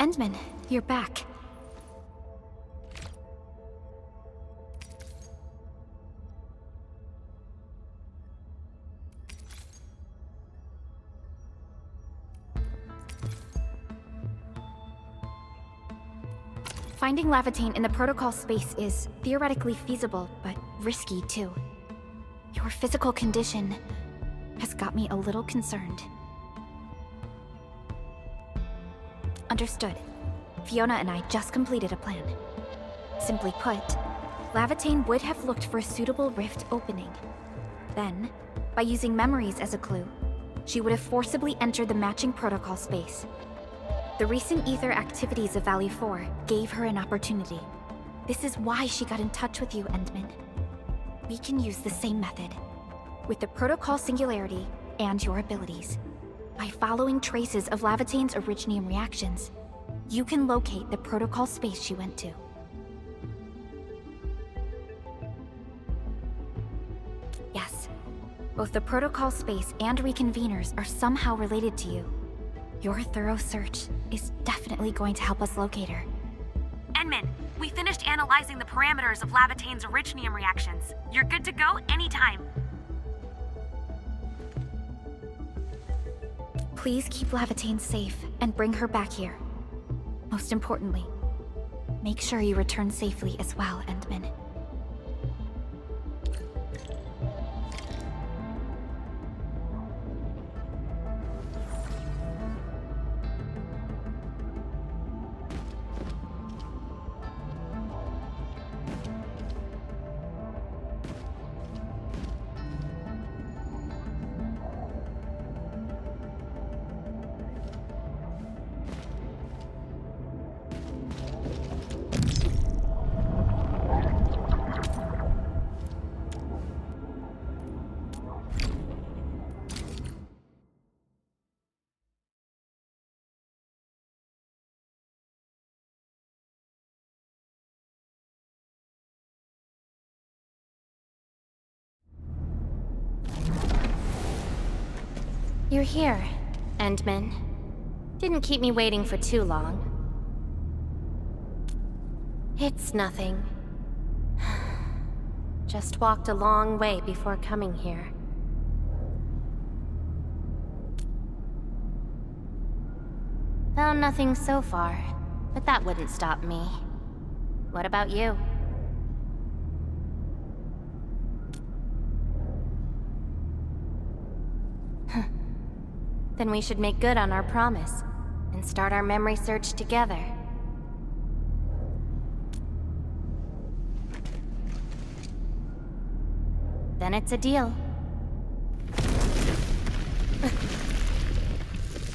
Endman, you're back. Finding Lavitane in the protocol space is theoretically feasible, but risky too. Your physical condition has got me a little concerned. Understood. Fiona and I just completed a plan. Simply put, Lavitane would have looked for a suitable rift opening. Then, by using memories as a clue, she would have forcibly entered the matching protocol space. The recent ether activities of Valley 4 gave her an opportunity. This is why she got in touch with you, Endman. We can use the same method, with the protocol singularity and your abilities. By following traces of Lavitane's originium reactions, you can locate the protocol space she went to. Yes, both the protocol space and reconveners are somehow related to you. Your thorough search is definitely going to help us locate her.
Endman, we finished analyzing the parameters of Lavitane's originium reactions. You're good to go anytime.
Please keep Lavitane safe and bring her back here. Most importantly, make sure you return safely as well, Endman.
You're here, Endman. Didn't keep me waiting for too long. It's nothing. Just walked a long way before coming here. Found nothing so far, but that wouldn't stop me. What about you? Then we should make good on our promise and start our memory search together. Then it's a deal.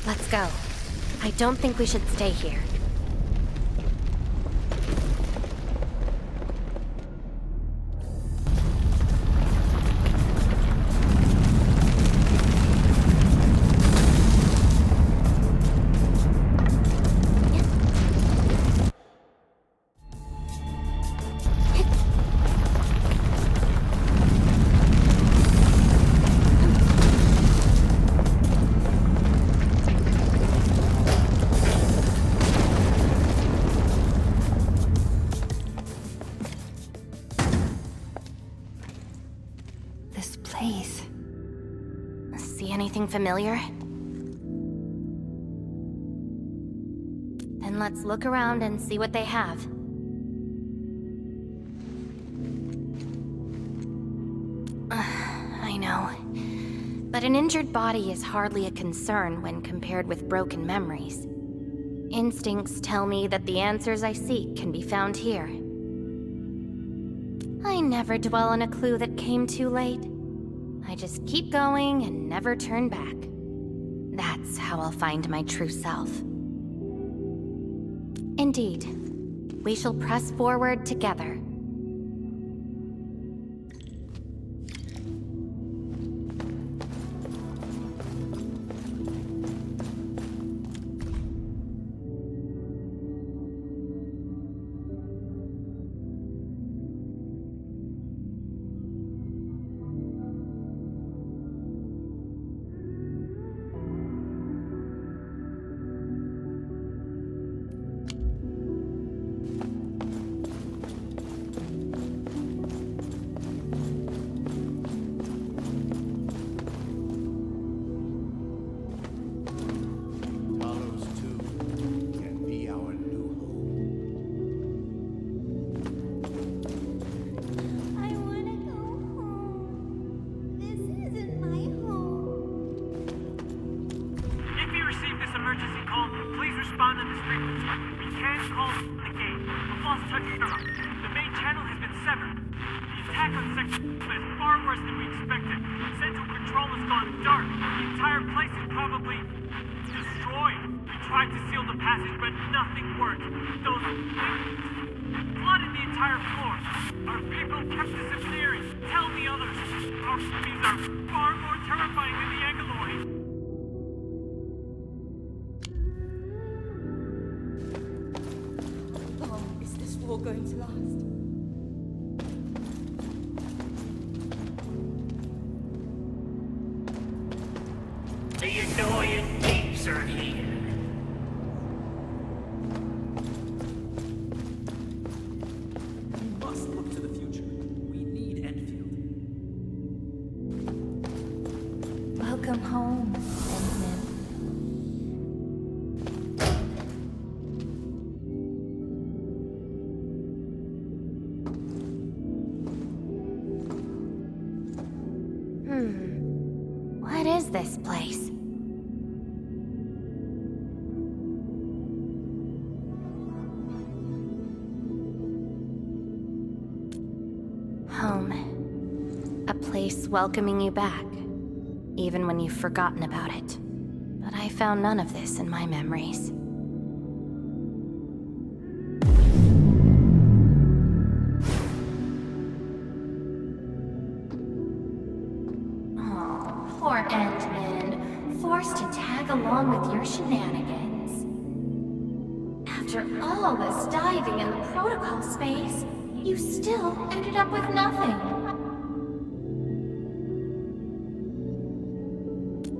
Let's go. I don't think we should stay here. See anything familiar? Then let's look around and see what they have. I know. But an injured body is hardly a concern when compared with broken memories. Instincts tell me that the answers I seek can be found here. I never dwell on a clue that came too late. I just keep going and never turn back. That's how I'll find my true self. Indeed, we shall press forward together.
Going to last.
The annoying thieves are here.
We must look to the future. We need Endfield.
Welcome home, Endman.
What is this place? Home. A place welcoming you back, even when you've forgotten about it. But I found none of this in my memories. Poor Endman, forced to tag along with your shenanigans. After all this diving in the protocol space, you still ended up with nothing.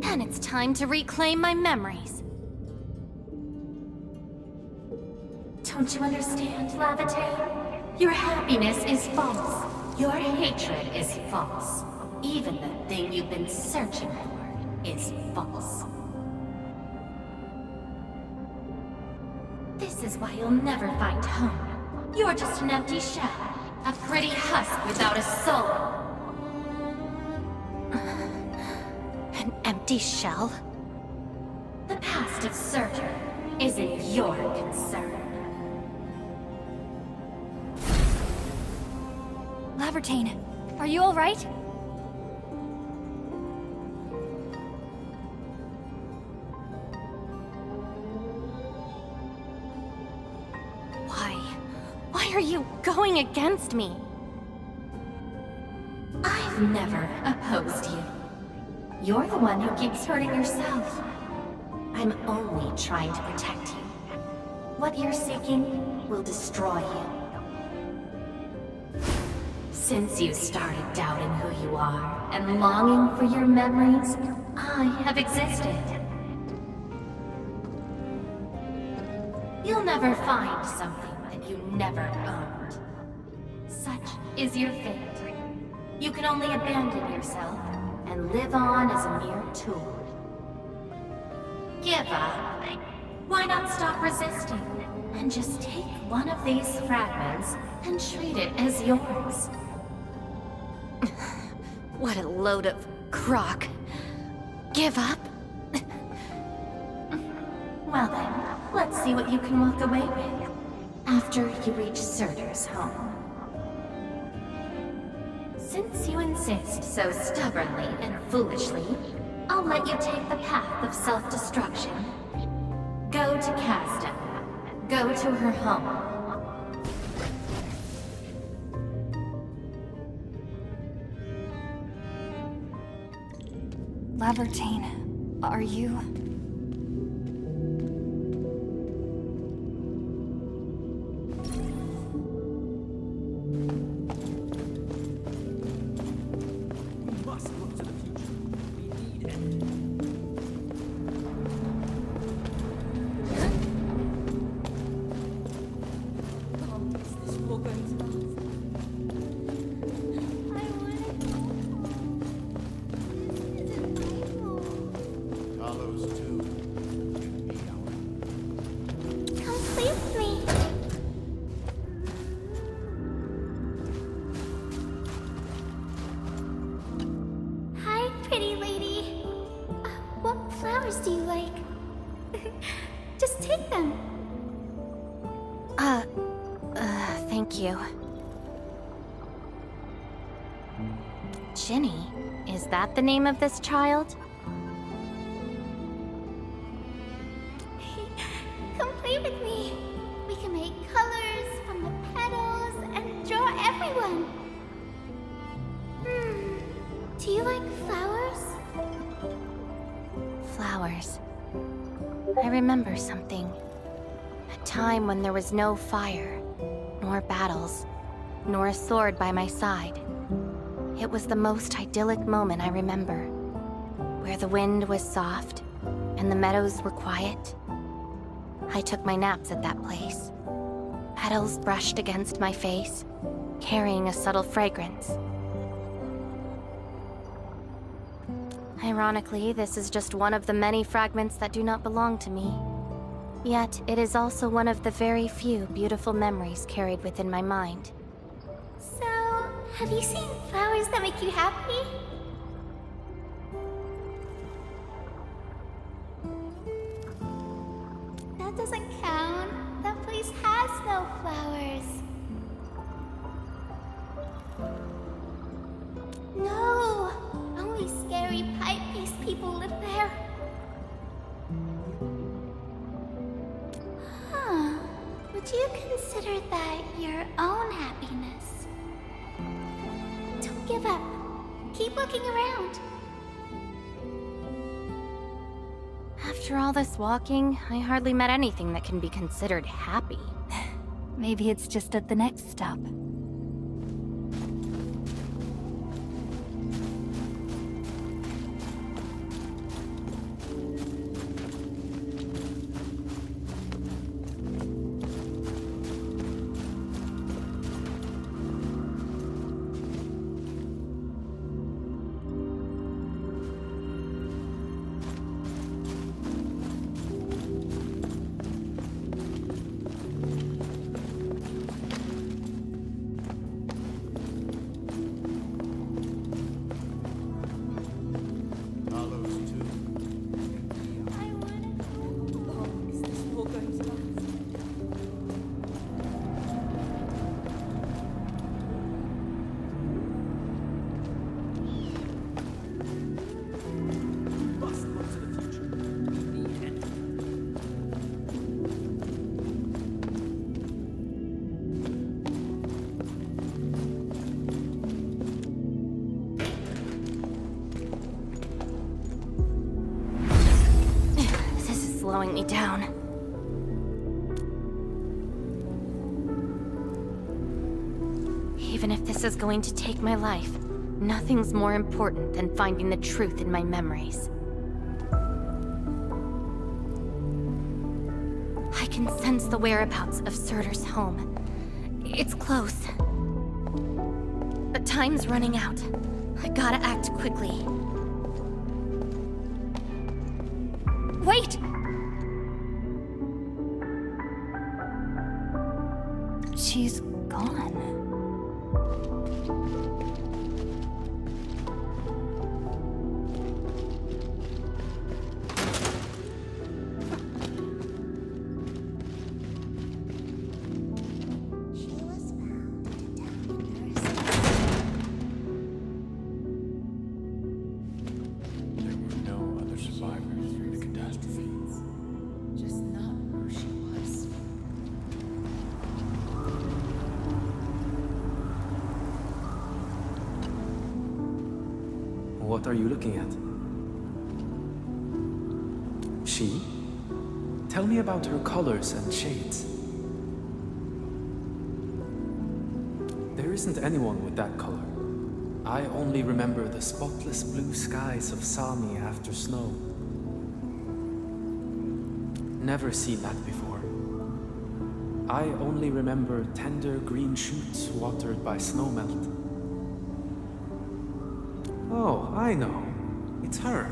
And it's It's time to reclaim my memories.
Don't you understand, Lavate? Your happiness is false. Your hatred is false. Even the thing you've been searching for is false. This is why you'll never find home. You're just an empty shell. A pretty husk without a soul.
An empty shell?
The past of Surtur isn't your concern.
Lavertine, are you alright?
Why are you going against me?
I've never opposed you. You're the one who keeps hurting yourself. I'm only trying to protect you. What you're seeking will destroy you. Since you started doubting who you are and longing for your memories, I have existed. You'll never find something that you never owned. Such is your fate. You can only abandon yourself and live on as a mere tool. Give up. Why not stop resisting and just take one of these fragments and treat it as yours?
What a load of crock. Give up?
Well then, let's see what you can walk away with after you reach Surtur's home. Since you insist so stubbornly and foolishly, I'll let you take the path of self-destruction. Go to Casta. Go to her home.
Lavertine, are you...
Thank you. Ginny? Is that the name of this child?
Come play with me. We can make colors from the petals and draw everyone. Do you like flowers?
Flowers. I remember something. A time when there was no fire, nor battles, nor a sword by my side. It was the most idyllic moment I remember, where the wind was soft and the meadows were quiet. I took my naps at that place. Petals brushed against my face, carrying a subtle fragrance. Ironically, this is just one of the many fragments that do not belong to me. Yet, it is also one of the very few beautiful memories carried within my mind.
So, have you seen flowers that make you happy? That doesn't count. That place has no flowers. No! Only scary pipe-piece people live there. Huh. Would you consider that your own happiness? Don't give up. Keep looking around.
After all this walking, I hardly met anything that can be considered happy.
Maybe it's just at the next stop.
slowing me down. Even if this is going to take my life, nothing's more important than finding the truth in my memories. I can sense the whereabouts of Surtur's home. It's close. But time's running out. I gotta act quickly.
Wait! She's gone.
What are you looking at? She? Tell me about her colors and shades. There isn't anyone with that color. I only remember the spotless blue skies of Sami after snow. Never seen that before. I only remember tender green shoots watered by snowmelt. Oh, I know. It's her.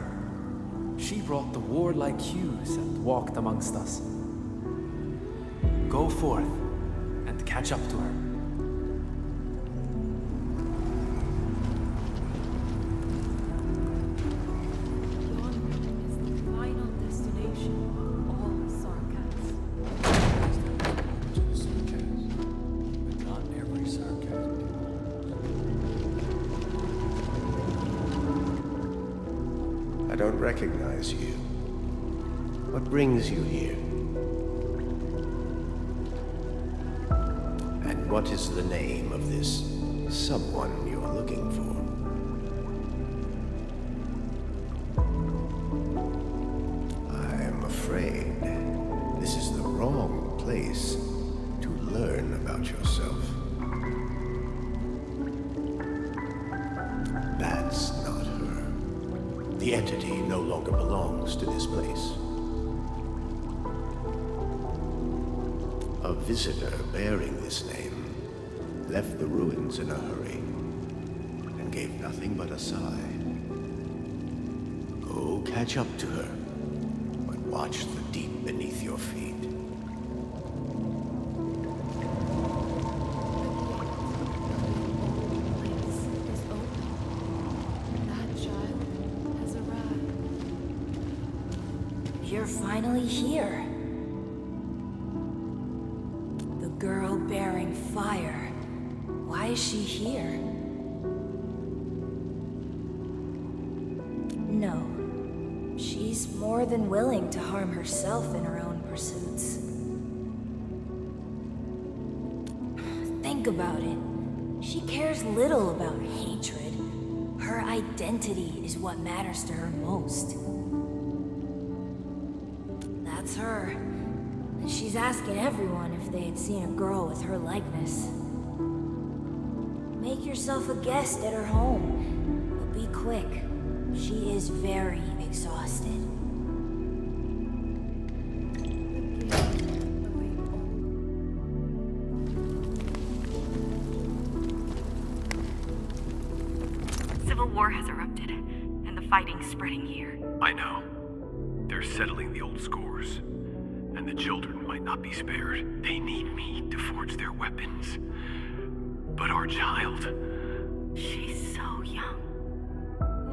She brought the warlike hues and walked amongst us. Go forth and catch up to her.
I don't recognize you. What brings you here? And what is the name of this someone you're looking for? I am afraid this is the wrong place to learn about yourself. That's not her. The entity no longer belongs to this place. A visitor bearing this name left the ruins in a hurry and gave nothing but a sigh. Go catch up to her, but watch the deep beneath your feet.
You're finally here. The girl bearing fire. Why is she here? No. She's more than willing to harm herself in her own pursuits. Think about it. She cares little about hatred. Her identity is what matters to her most. That's her. And she's asking everyone if they had seen a girl with her likeness. Make yourself a guest at her home, but be quick. She is very exhausted.
Civil war has erupted, and the fighting's spreading here.
I know. They're settling the old scores, and the children might not be spared. They need me to forge their weapons. But our child...
She's so young.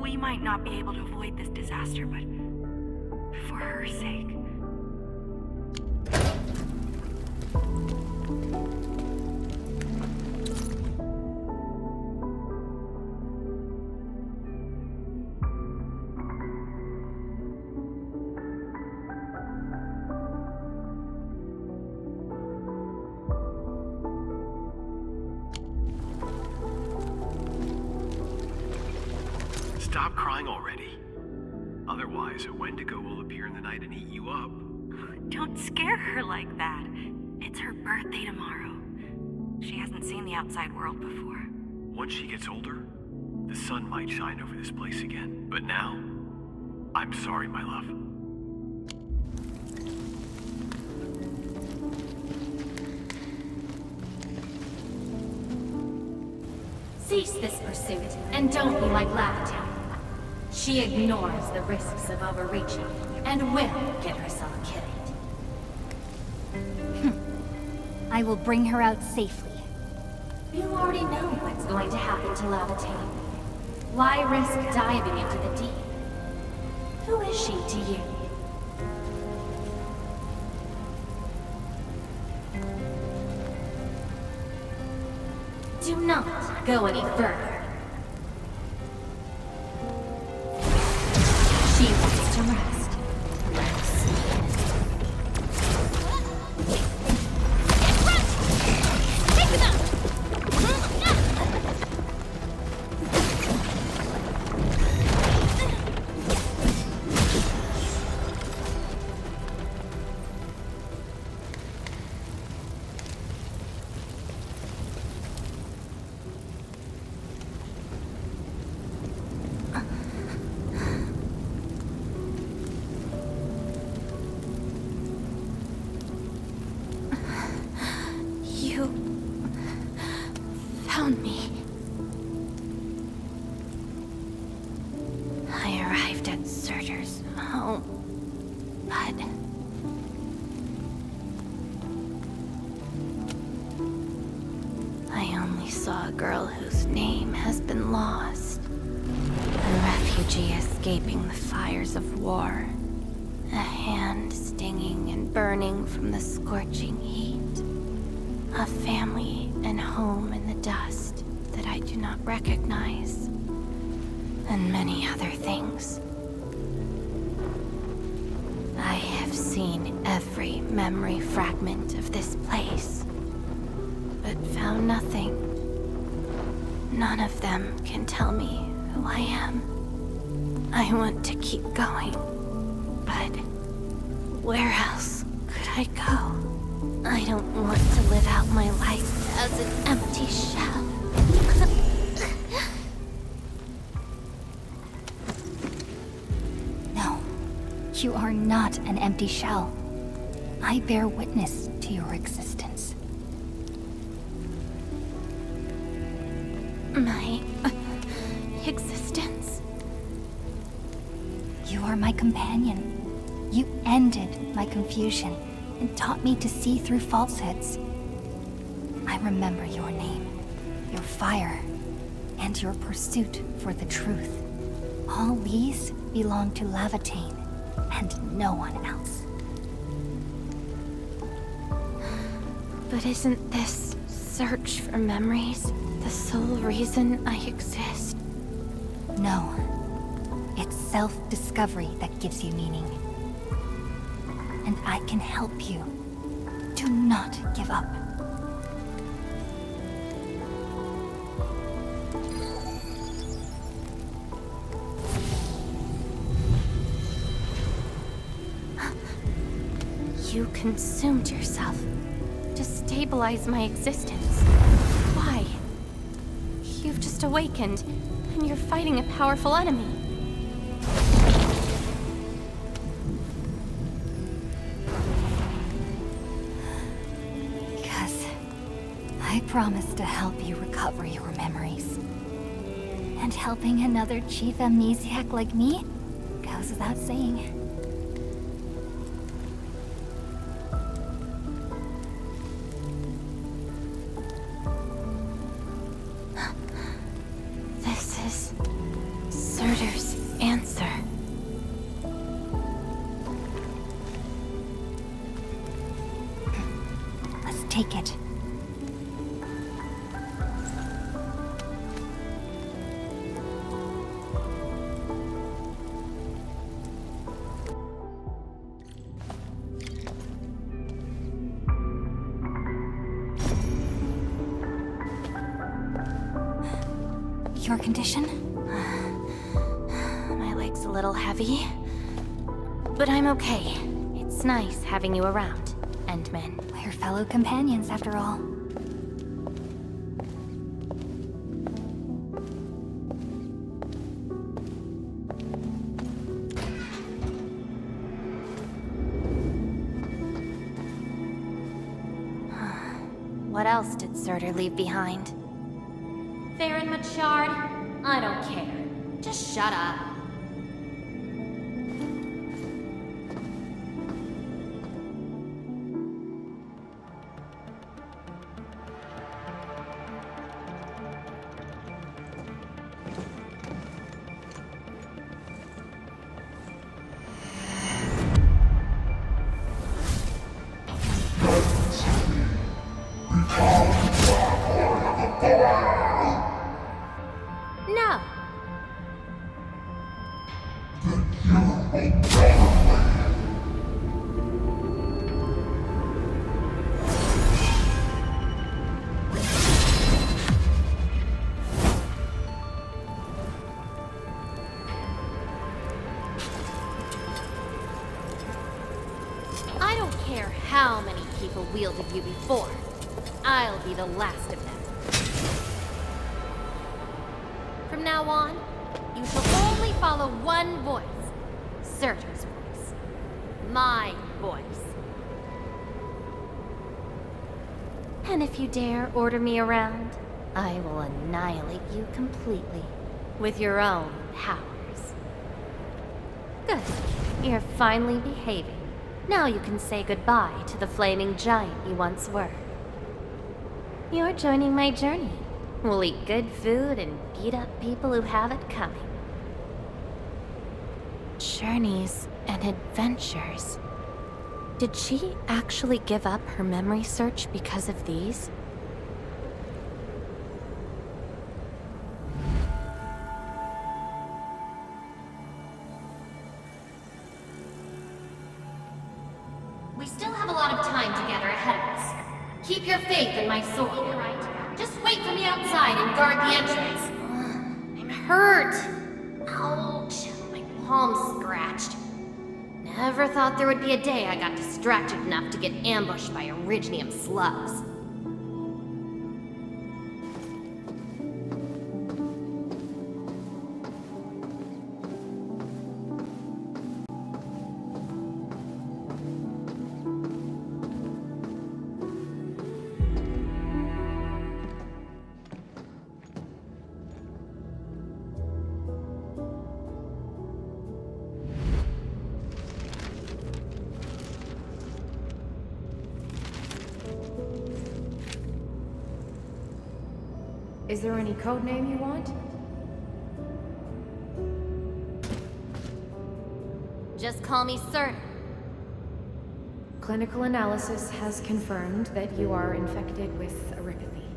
We might not be able to avoid this disaster, but for her sake...
Stop crying already. Otherwise, a Wendigo will appear in the night and eat you up.
Don't scare her like that. It's her birthday tomorrow. She hasn't seen the outside world before.
Once she gets older, the sun might shine over this place again. But now, I'm sorry, my love.
Cease this pursuit, and don't be like Lavatown. She ignores the risks of overreaching, and will get herself killed.
I will bring her out safely.
You already know what's going to happen to Lavatown. Why risk diving into the deep? Who is she to you? Do not go any further. She wants to rest.
Found me.
I arrived at Surtur's home, but I only saw a girl whose name has been lost. A refugee escaping the fires of war. A hand stinging and burning from the scorching heat. A family and home in the dust that I do not recognize. And many other things. I have seen every memory fragment of this place, but found nothing. None of them can tell me who I am. I want to keep going, but where else could I go? I don't want to live out my life as an empty shell.
No, you are not an empty shell. I bear witness to your existence.
My existence?
You are my companion. You ended my confusion and taught me to see through falsehoods. I remember your name, your fire, and your pursuit for the truth. All these belong to Lavatown, and no one else.
But isn't this search for memories the sole reason I exist?
No. It's self-discovery that gives you meaning. And I can help you. Do not give up.
You consumed yourself to stabilize my existence. Why? You've just awakened, and you're fighting a powerful enemy.
Because I promised to help you recover your memories. And helping another chief amnesiac like me goes without saying.
Surtur's answer.
Let's take it. Your condition?
My leg's a little heavy, but I'm okay. It's It's nice having you around, Endman.
We're fellow companions, after all.
What else did Surtur leave behind? Theron Machard? I don't care. Just shut up. No. I don't care how many people wielded you before. I'll be the last of them. From now on, you shall only follow one voice. Surtur's voice. My voice. And if you dare order me around, I will annihilate you completely. With your own powers. Good. You're finally behaving. Now you can say goodbye to the flaming giant you once were. You're joining my journey. We'll eat good food and beat up people who have it coming. Journeys and adventures. Did she actually give up her memory search because of these?
We still have a lot of time together ahead of us. Keep your faith in my sword, right? Just wait for me outside and guard the entrance.
I'm hurt. Ouch. My palm's scratched. Never thought there would be a day I got distracted enough to get ambushed by Originium slugs.
Is there any code name you want?
Just call me Surtur.
Clinical analysis has confirmed that you are infected with erypathy.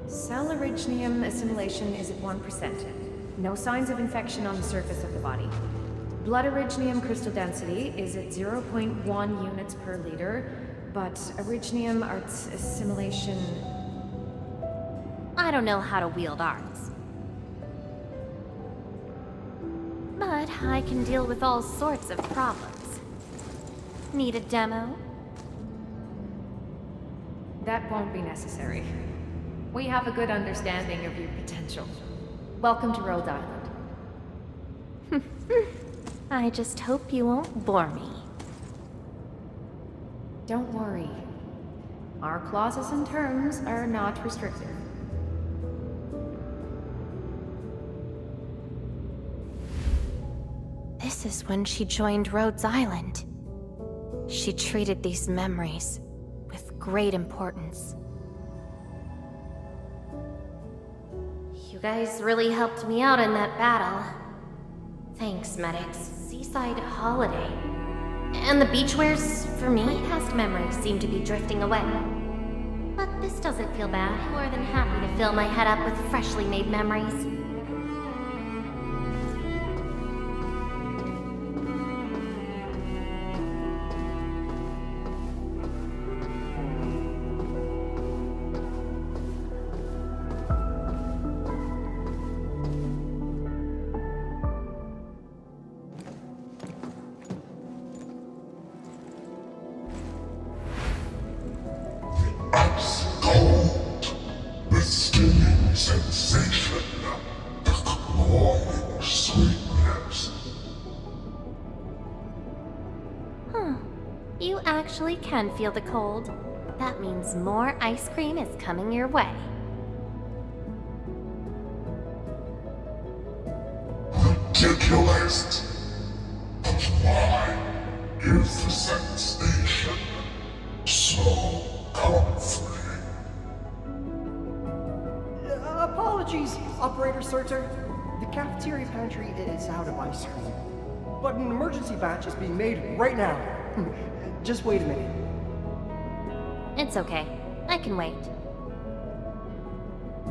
Cell originium assimilation is at 1%. No signs of infection on the surface of the body. Blood originium crystal density is at 0.1 units per liter, but originium arts assimilation...
I don't know how to wield arts. But I can deal with all sorts of problems. Need a demo?
That won't be necessary. We have a good understanding of your potential. Welcome to Rhode Island.
I just hope you won't bore me.
Don't worry. Our clauses and terms are not restrictive.
This is when she joined Rhodes Island. She treated these memories with great importance. You guys really helped me out in that battle. Thanks, medics. Seaside holiday. And the beachwares, for me, past memories seem to be drifting away. But this doesn't feel bad. I'm more than happy to fill my head up with freshly made memories.
sensation, the clawing sweetness.
Huh. You actually can feel the cold. That means more ice cream is coming your way.
Ridiculous. But why is the sensation so comforting?
Apologies, Operator Surtur. The cafeteria pantry is out of ice cream. But an emergency batch is being made right now. Just wait a minute.
It's okay. I can wait.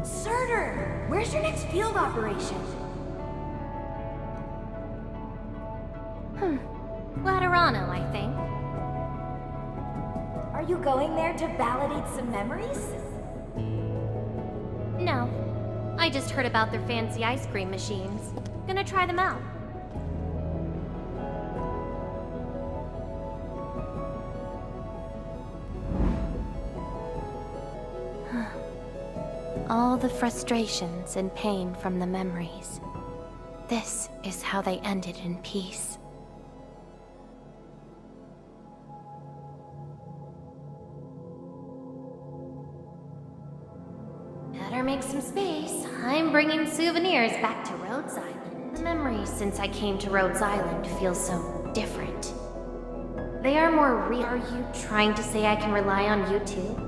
Surtur! Where's your next field operation?
Laterano, I think.
Are you going there to validate some memories?
No. I just heard about their fancy ice cream machines. Gonna try them out. All the frustrations and pain from the memories. This is how they ended in peace. Better make some space. I'm bringing souvenirs back to Rhodes Island. The memories since I came to Rhodes Island feel so different. They are more real. Are you trying to say I can rely on you too?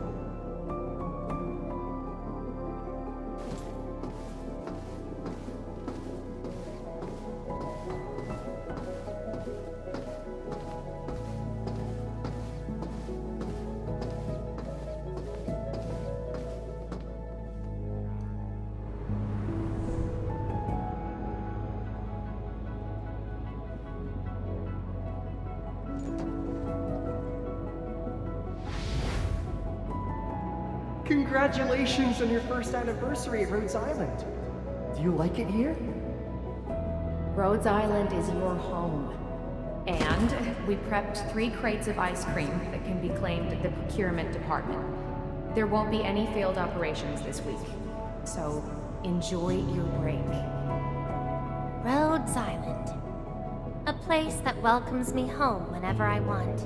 Congratulations on your first anniversary at Rhodes Island. Do you like it here?
Rhodes Island is your home. And we prepped 3 crates of ice cream that can be claimed at the procurement department. There won't be any failed operations this week, so enjoy your break.
Rhodes Island. A place that welcomes me home whenever I want.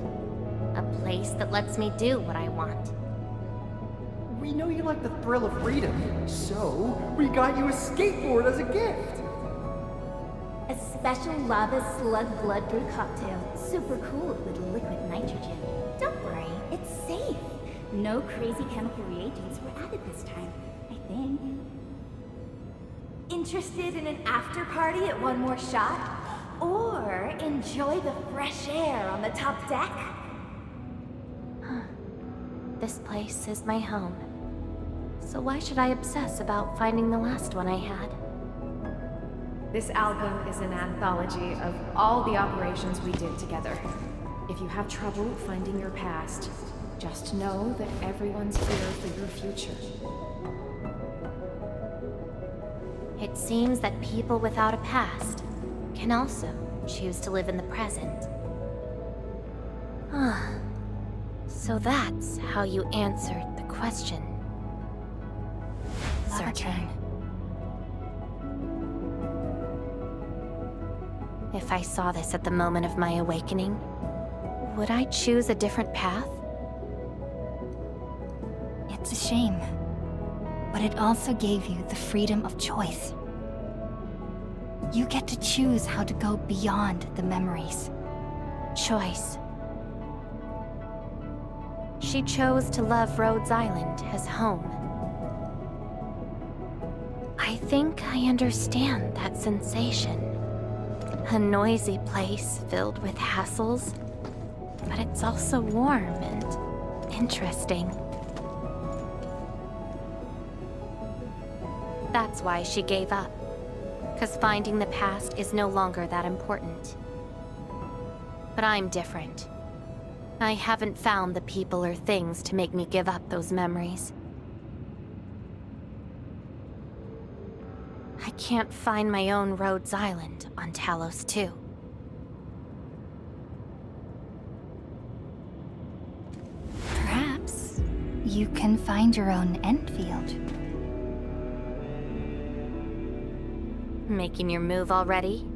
A place that lets me do what I want.
We know you like the thrill of freedom, so we got you a skateboard as a gift.
A special lava slug blood brew cocktail. Super cool with liquid nitrogen. Don't worry, it's safe. No crazy chemical reagents were added this time, I think. Interested in an after party at One More Shot? Or enjoy the fresh air on the top deck?
This place is my home. So why should I obsess about finding the last one I had?
This album is an anthology of all the operations we did together. If you have trouble finding your past, just know that everyone's here for your future.
It seems that people without a past can also choose to live in the present. So that's how you answered the question. Certain. If I saw this at the moment of my awakening, would I choose a different path?
It's a shame, but it also gave you the freedom of choice. You get to choose how to go beyond the memories.
Choice. She chose to love Rhodes Island as home. I think I understand that sensation. A noisy place filled with hassles, but it's also warm and interesting. That's why she gave up, 'cause finding the past is no longer that important. But I'm different. I haven't found the people or things to make me give up those memories. I can't find my own Rhodes Island on Talos 2.
Perhaps you can find your own Endfield.
Making your move already?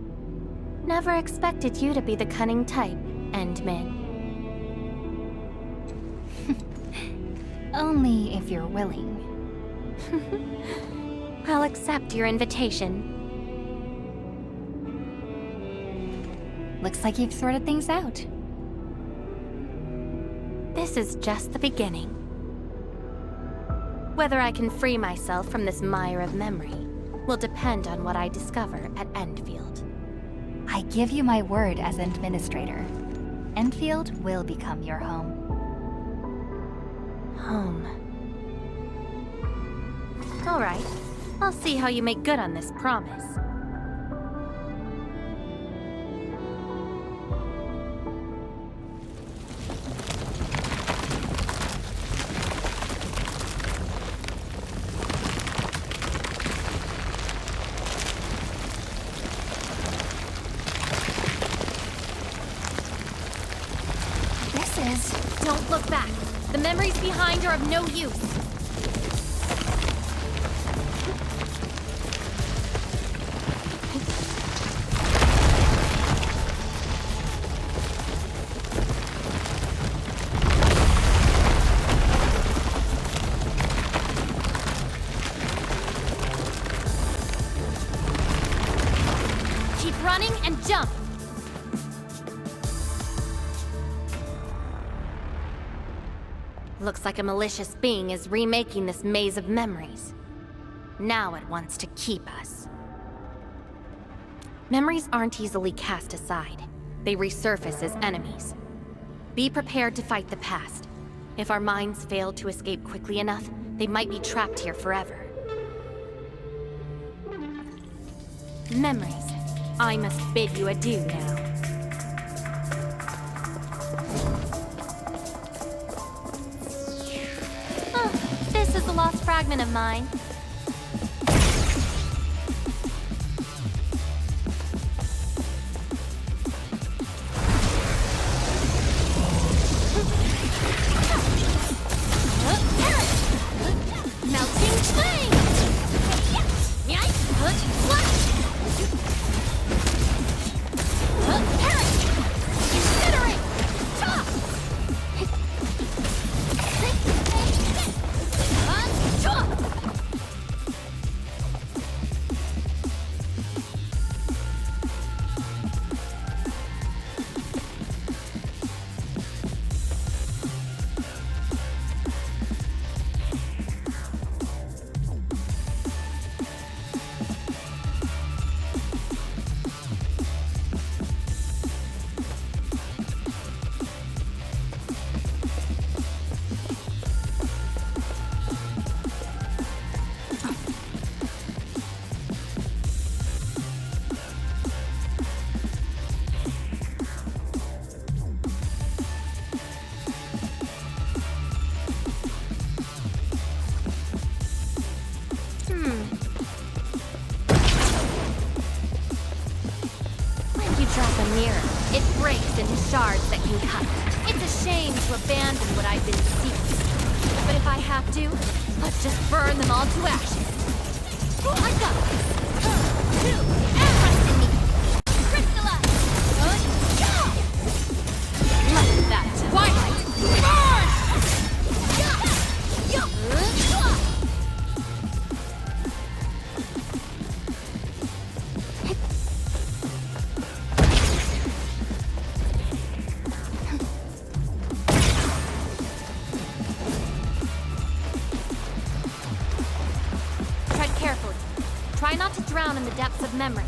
Never expected you to be the cunning type, Endmin.
Only if you're willing.
I'll accept your invitation.
Looks like you've sorted things out.
This is just the beginning. Whether I can free myself from this mire of memory will depend on what I discover at Endfield.
I give you my word as administrator. Endfield will become your home.
Home. All right. I'll see how you make good on this promise. Don't look back. The memories behind are of no use. Keep running and jump. Looks like a malicious being is remaking this maze of memories. Now it wants to keep us. Memories aren't easily cast aside. They resurface as enemies. Be prepared to fight the past. If our minds fail to escape quickly enough, they might be trapped here forever. Memories, I must bid you adieu now. This is a lost fragment of mine. Melting flame! Incinerate! It breaks into shards that can cut. It's a shame to abandon what I've been seeking. But if I have to, let's just burn them all to ashes. I got this. Two, and rest in me. Crystallize. Let that twilight burn! Try not to drown in the depths of memory.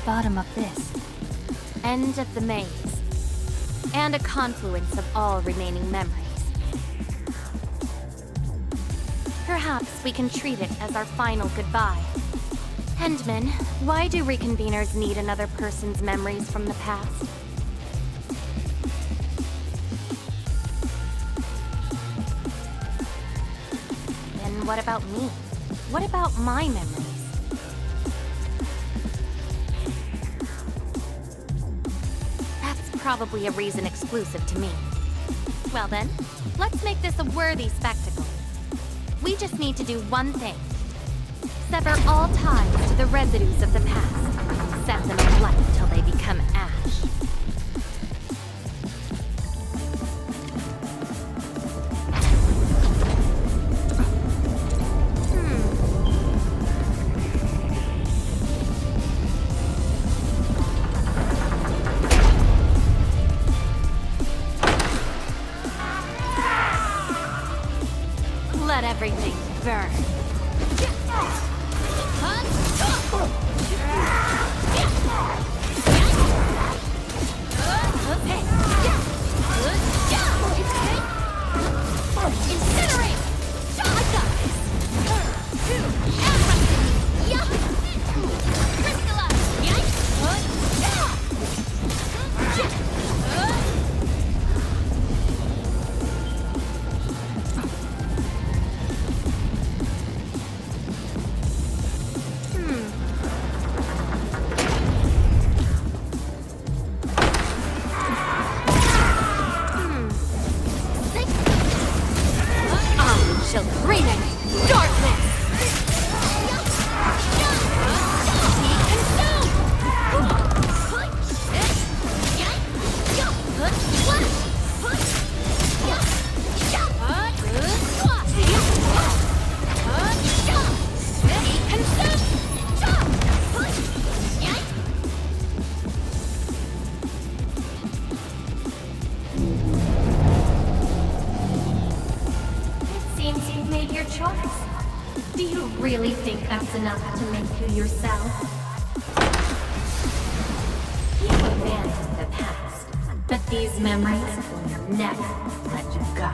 bottom of this?
End of the maze. And a confluence of all remaining memories. Perhaps we can treat it as our final goodbye. Hendman, why do reconveners need another person's memories from the past? Then what about me? What about my memories? That's probably a reason exclusive to me. Well then, let's make this a worthy spectacle. We just need to do one thing. Sever all ties to the residues of the past. Set them alight till they become ash. Let everything burn. Enough to make you yourself. You abandoned the past, but these memories will never let you go.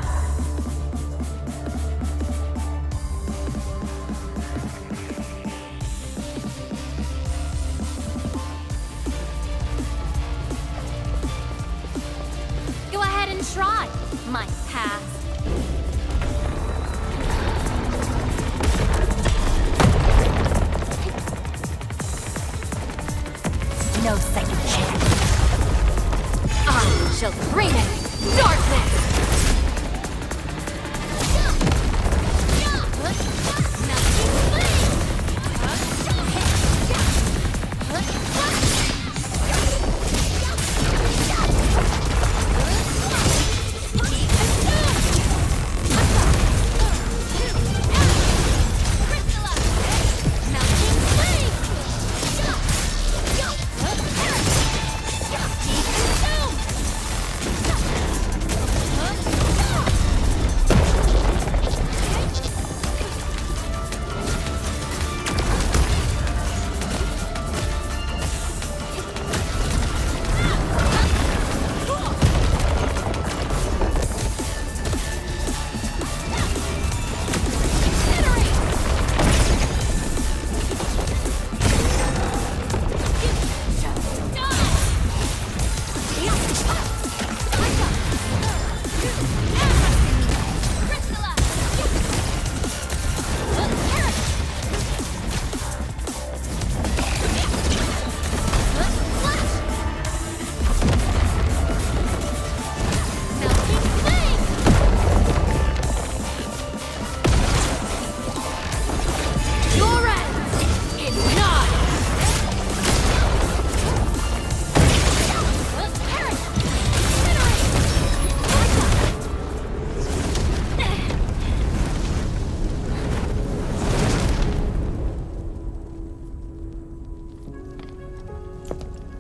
Go ahead and try, my past. No second chance. I shall bring it! Darkness!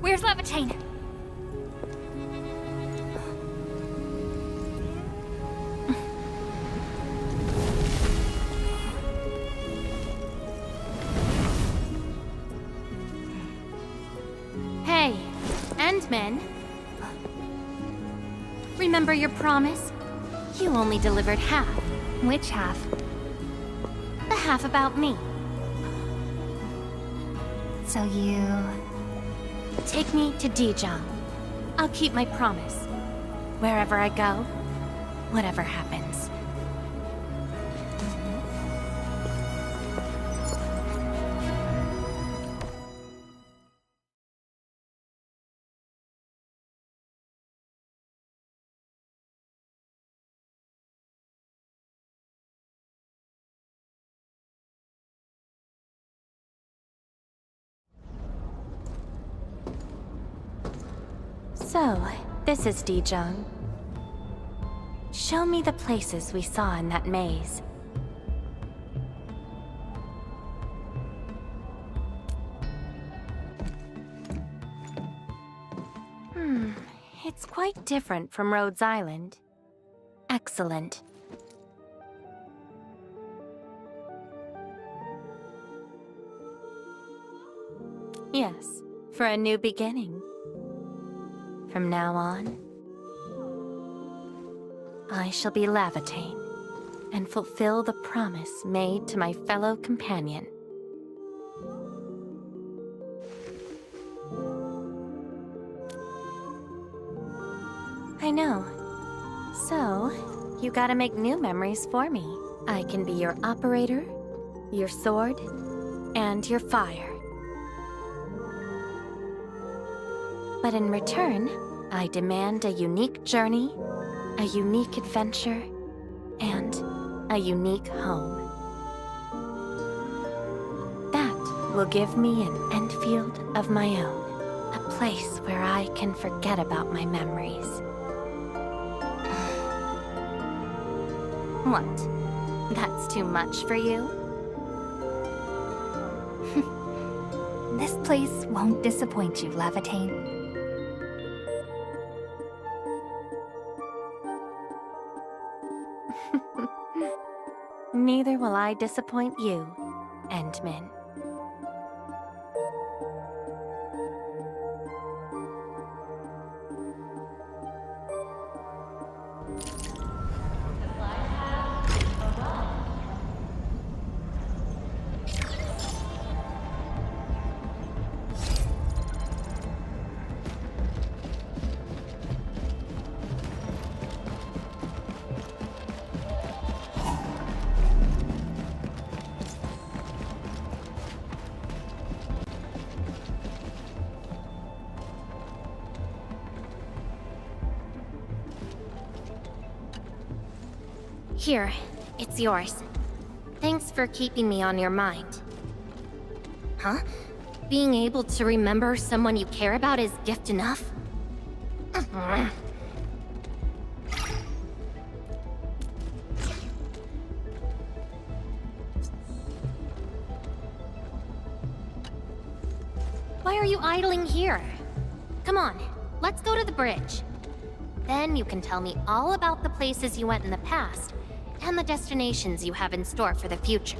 Where's Levitain?
Endman? Remember your promise? You only delivered half.
Which half?
The half about me.
So you...
Take me to Dijong. I'll keep my promise. Wherever I go, whatever happens. So, this is Dijong. Show me the places we saw in that maze. It's quite different from Rhodes Island. Excellent. Yes, for a new beginning. From now on, I shall be Lavatane and fulfill the promise made to my fellow companion. I know. So, you gotta make new memories for me. I can be your operator, your sword, and your fire. But in return, I demand a unique journey, a unique adventure, and a unique home. That will give me an Endfield of my own, a place where I can forget about my memories. What? That's too much for you?
This place won't disappoint you, Lavatane.
Neither will I disappoint you, Endman. Here, it's yours. Thanks for keeping me on your mind. Huh? Being able to remember someone you care about is gift enough? Why are you idling here? Come on, let's go to the bridge. Then you can tell me all about the places you went in the past, and the destinations you have in store for the future.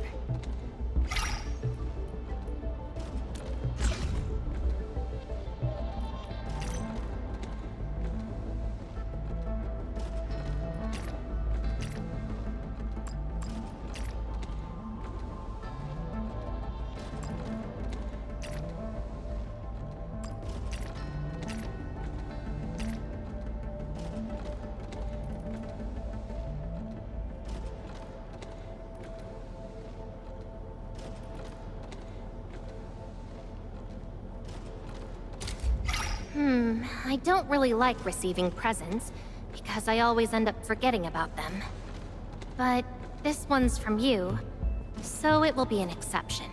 I don't really like receiving presents, because I always end up forgetting about them. But this one's from you, so it will be an exception.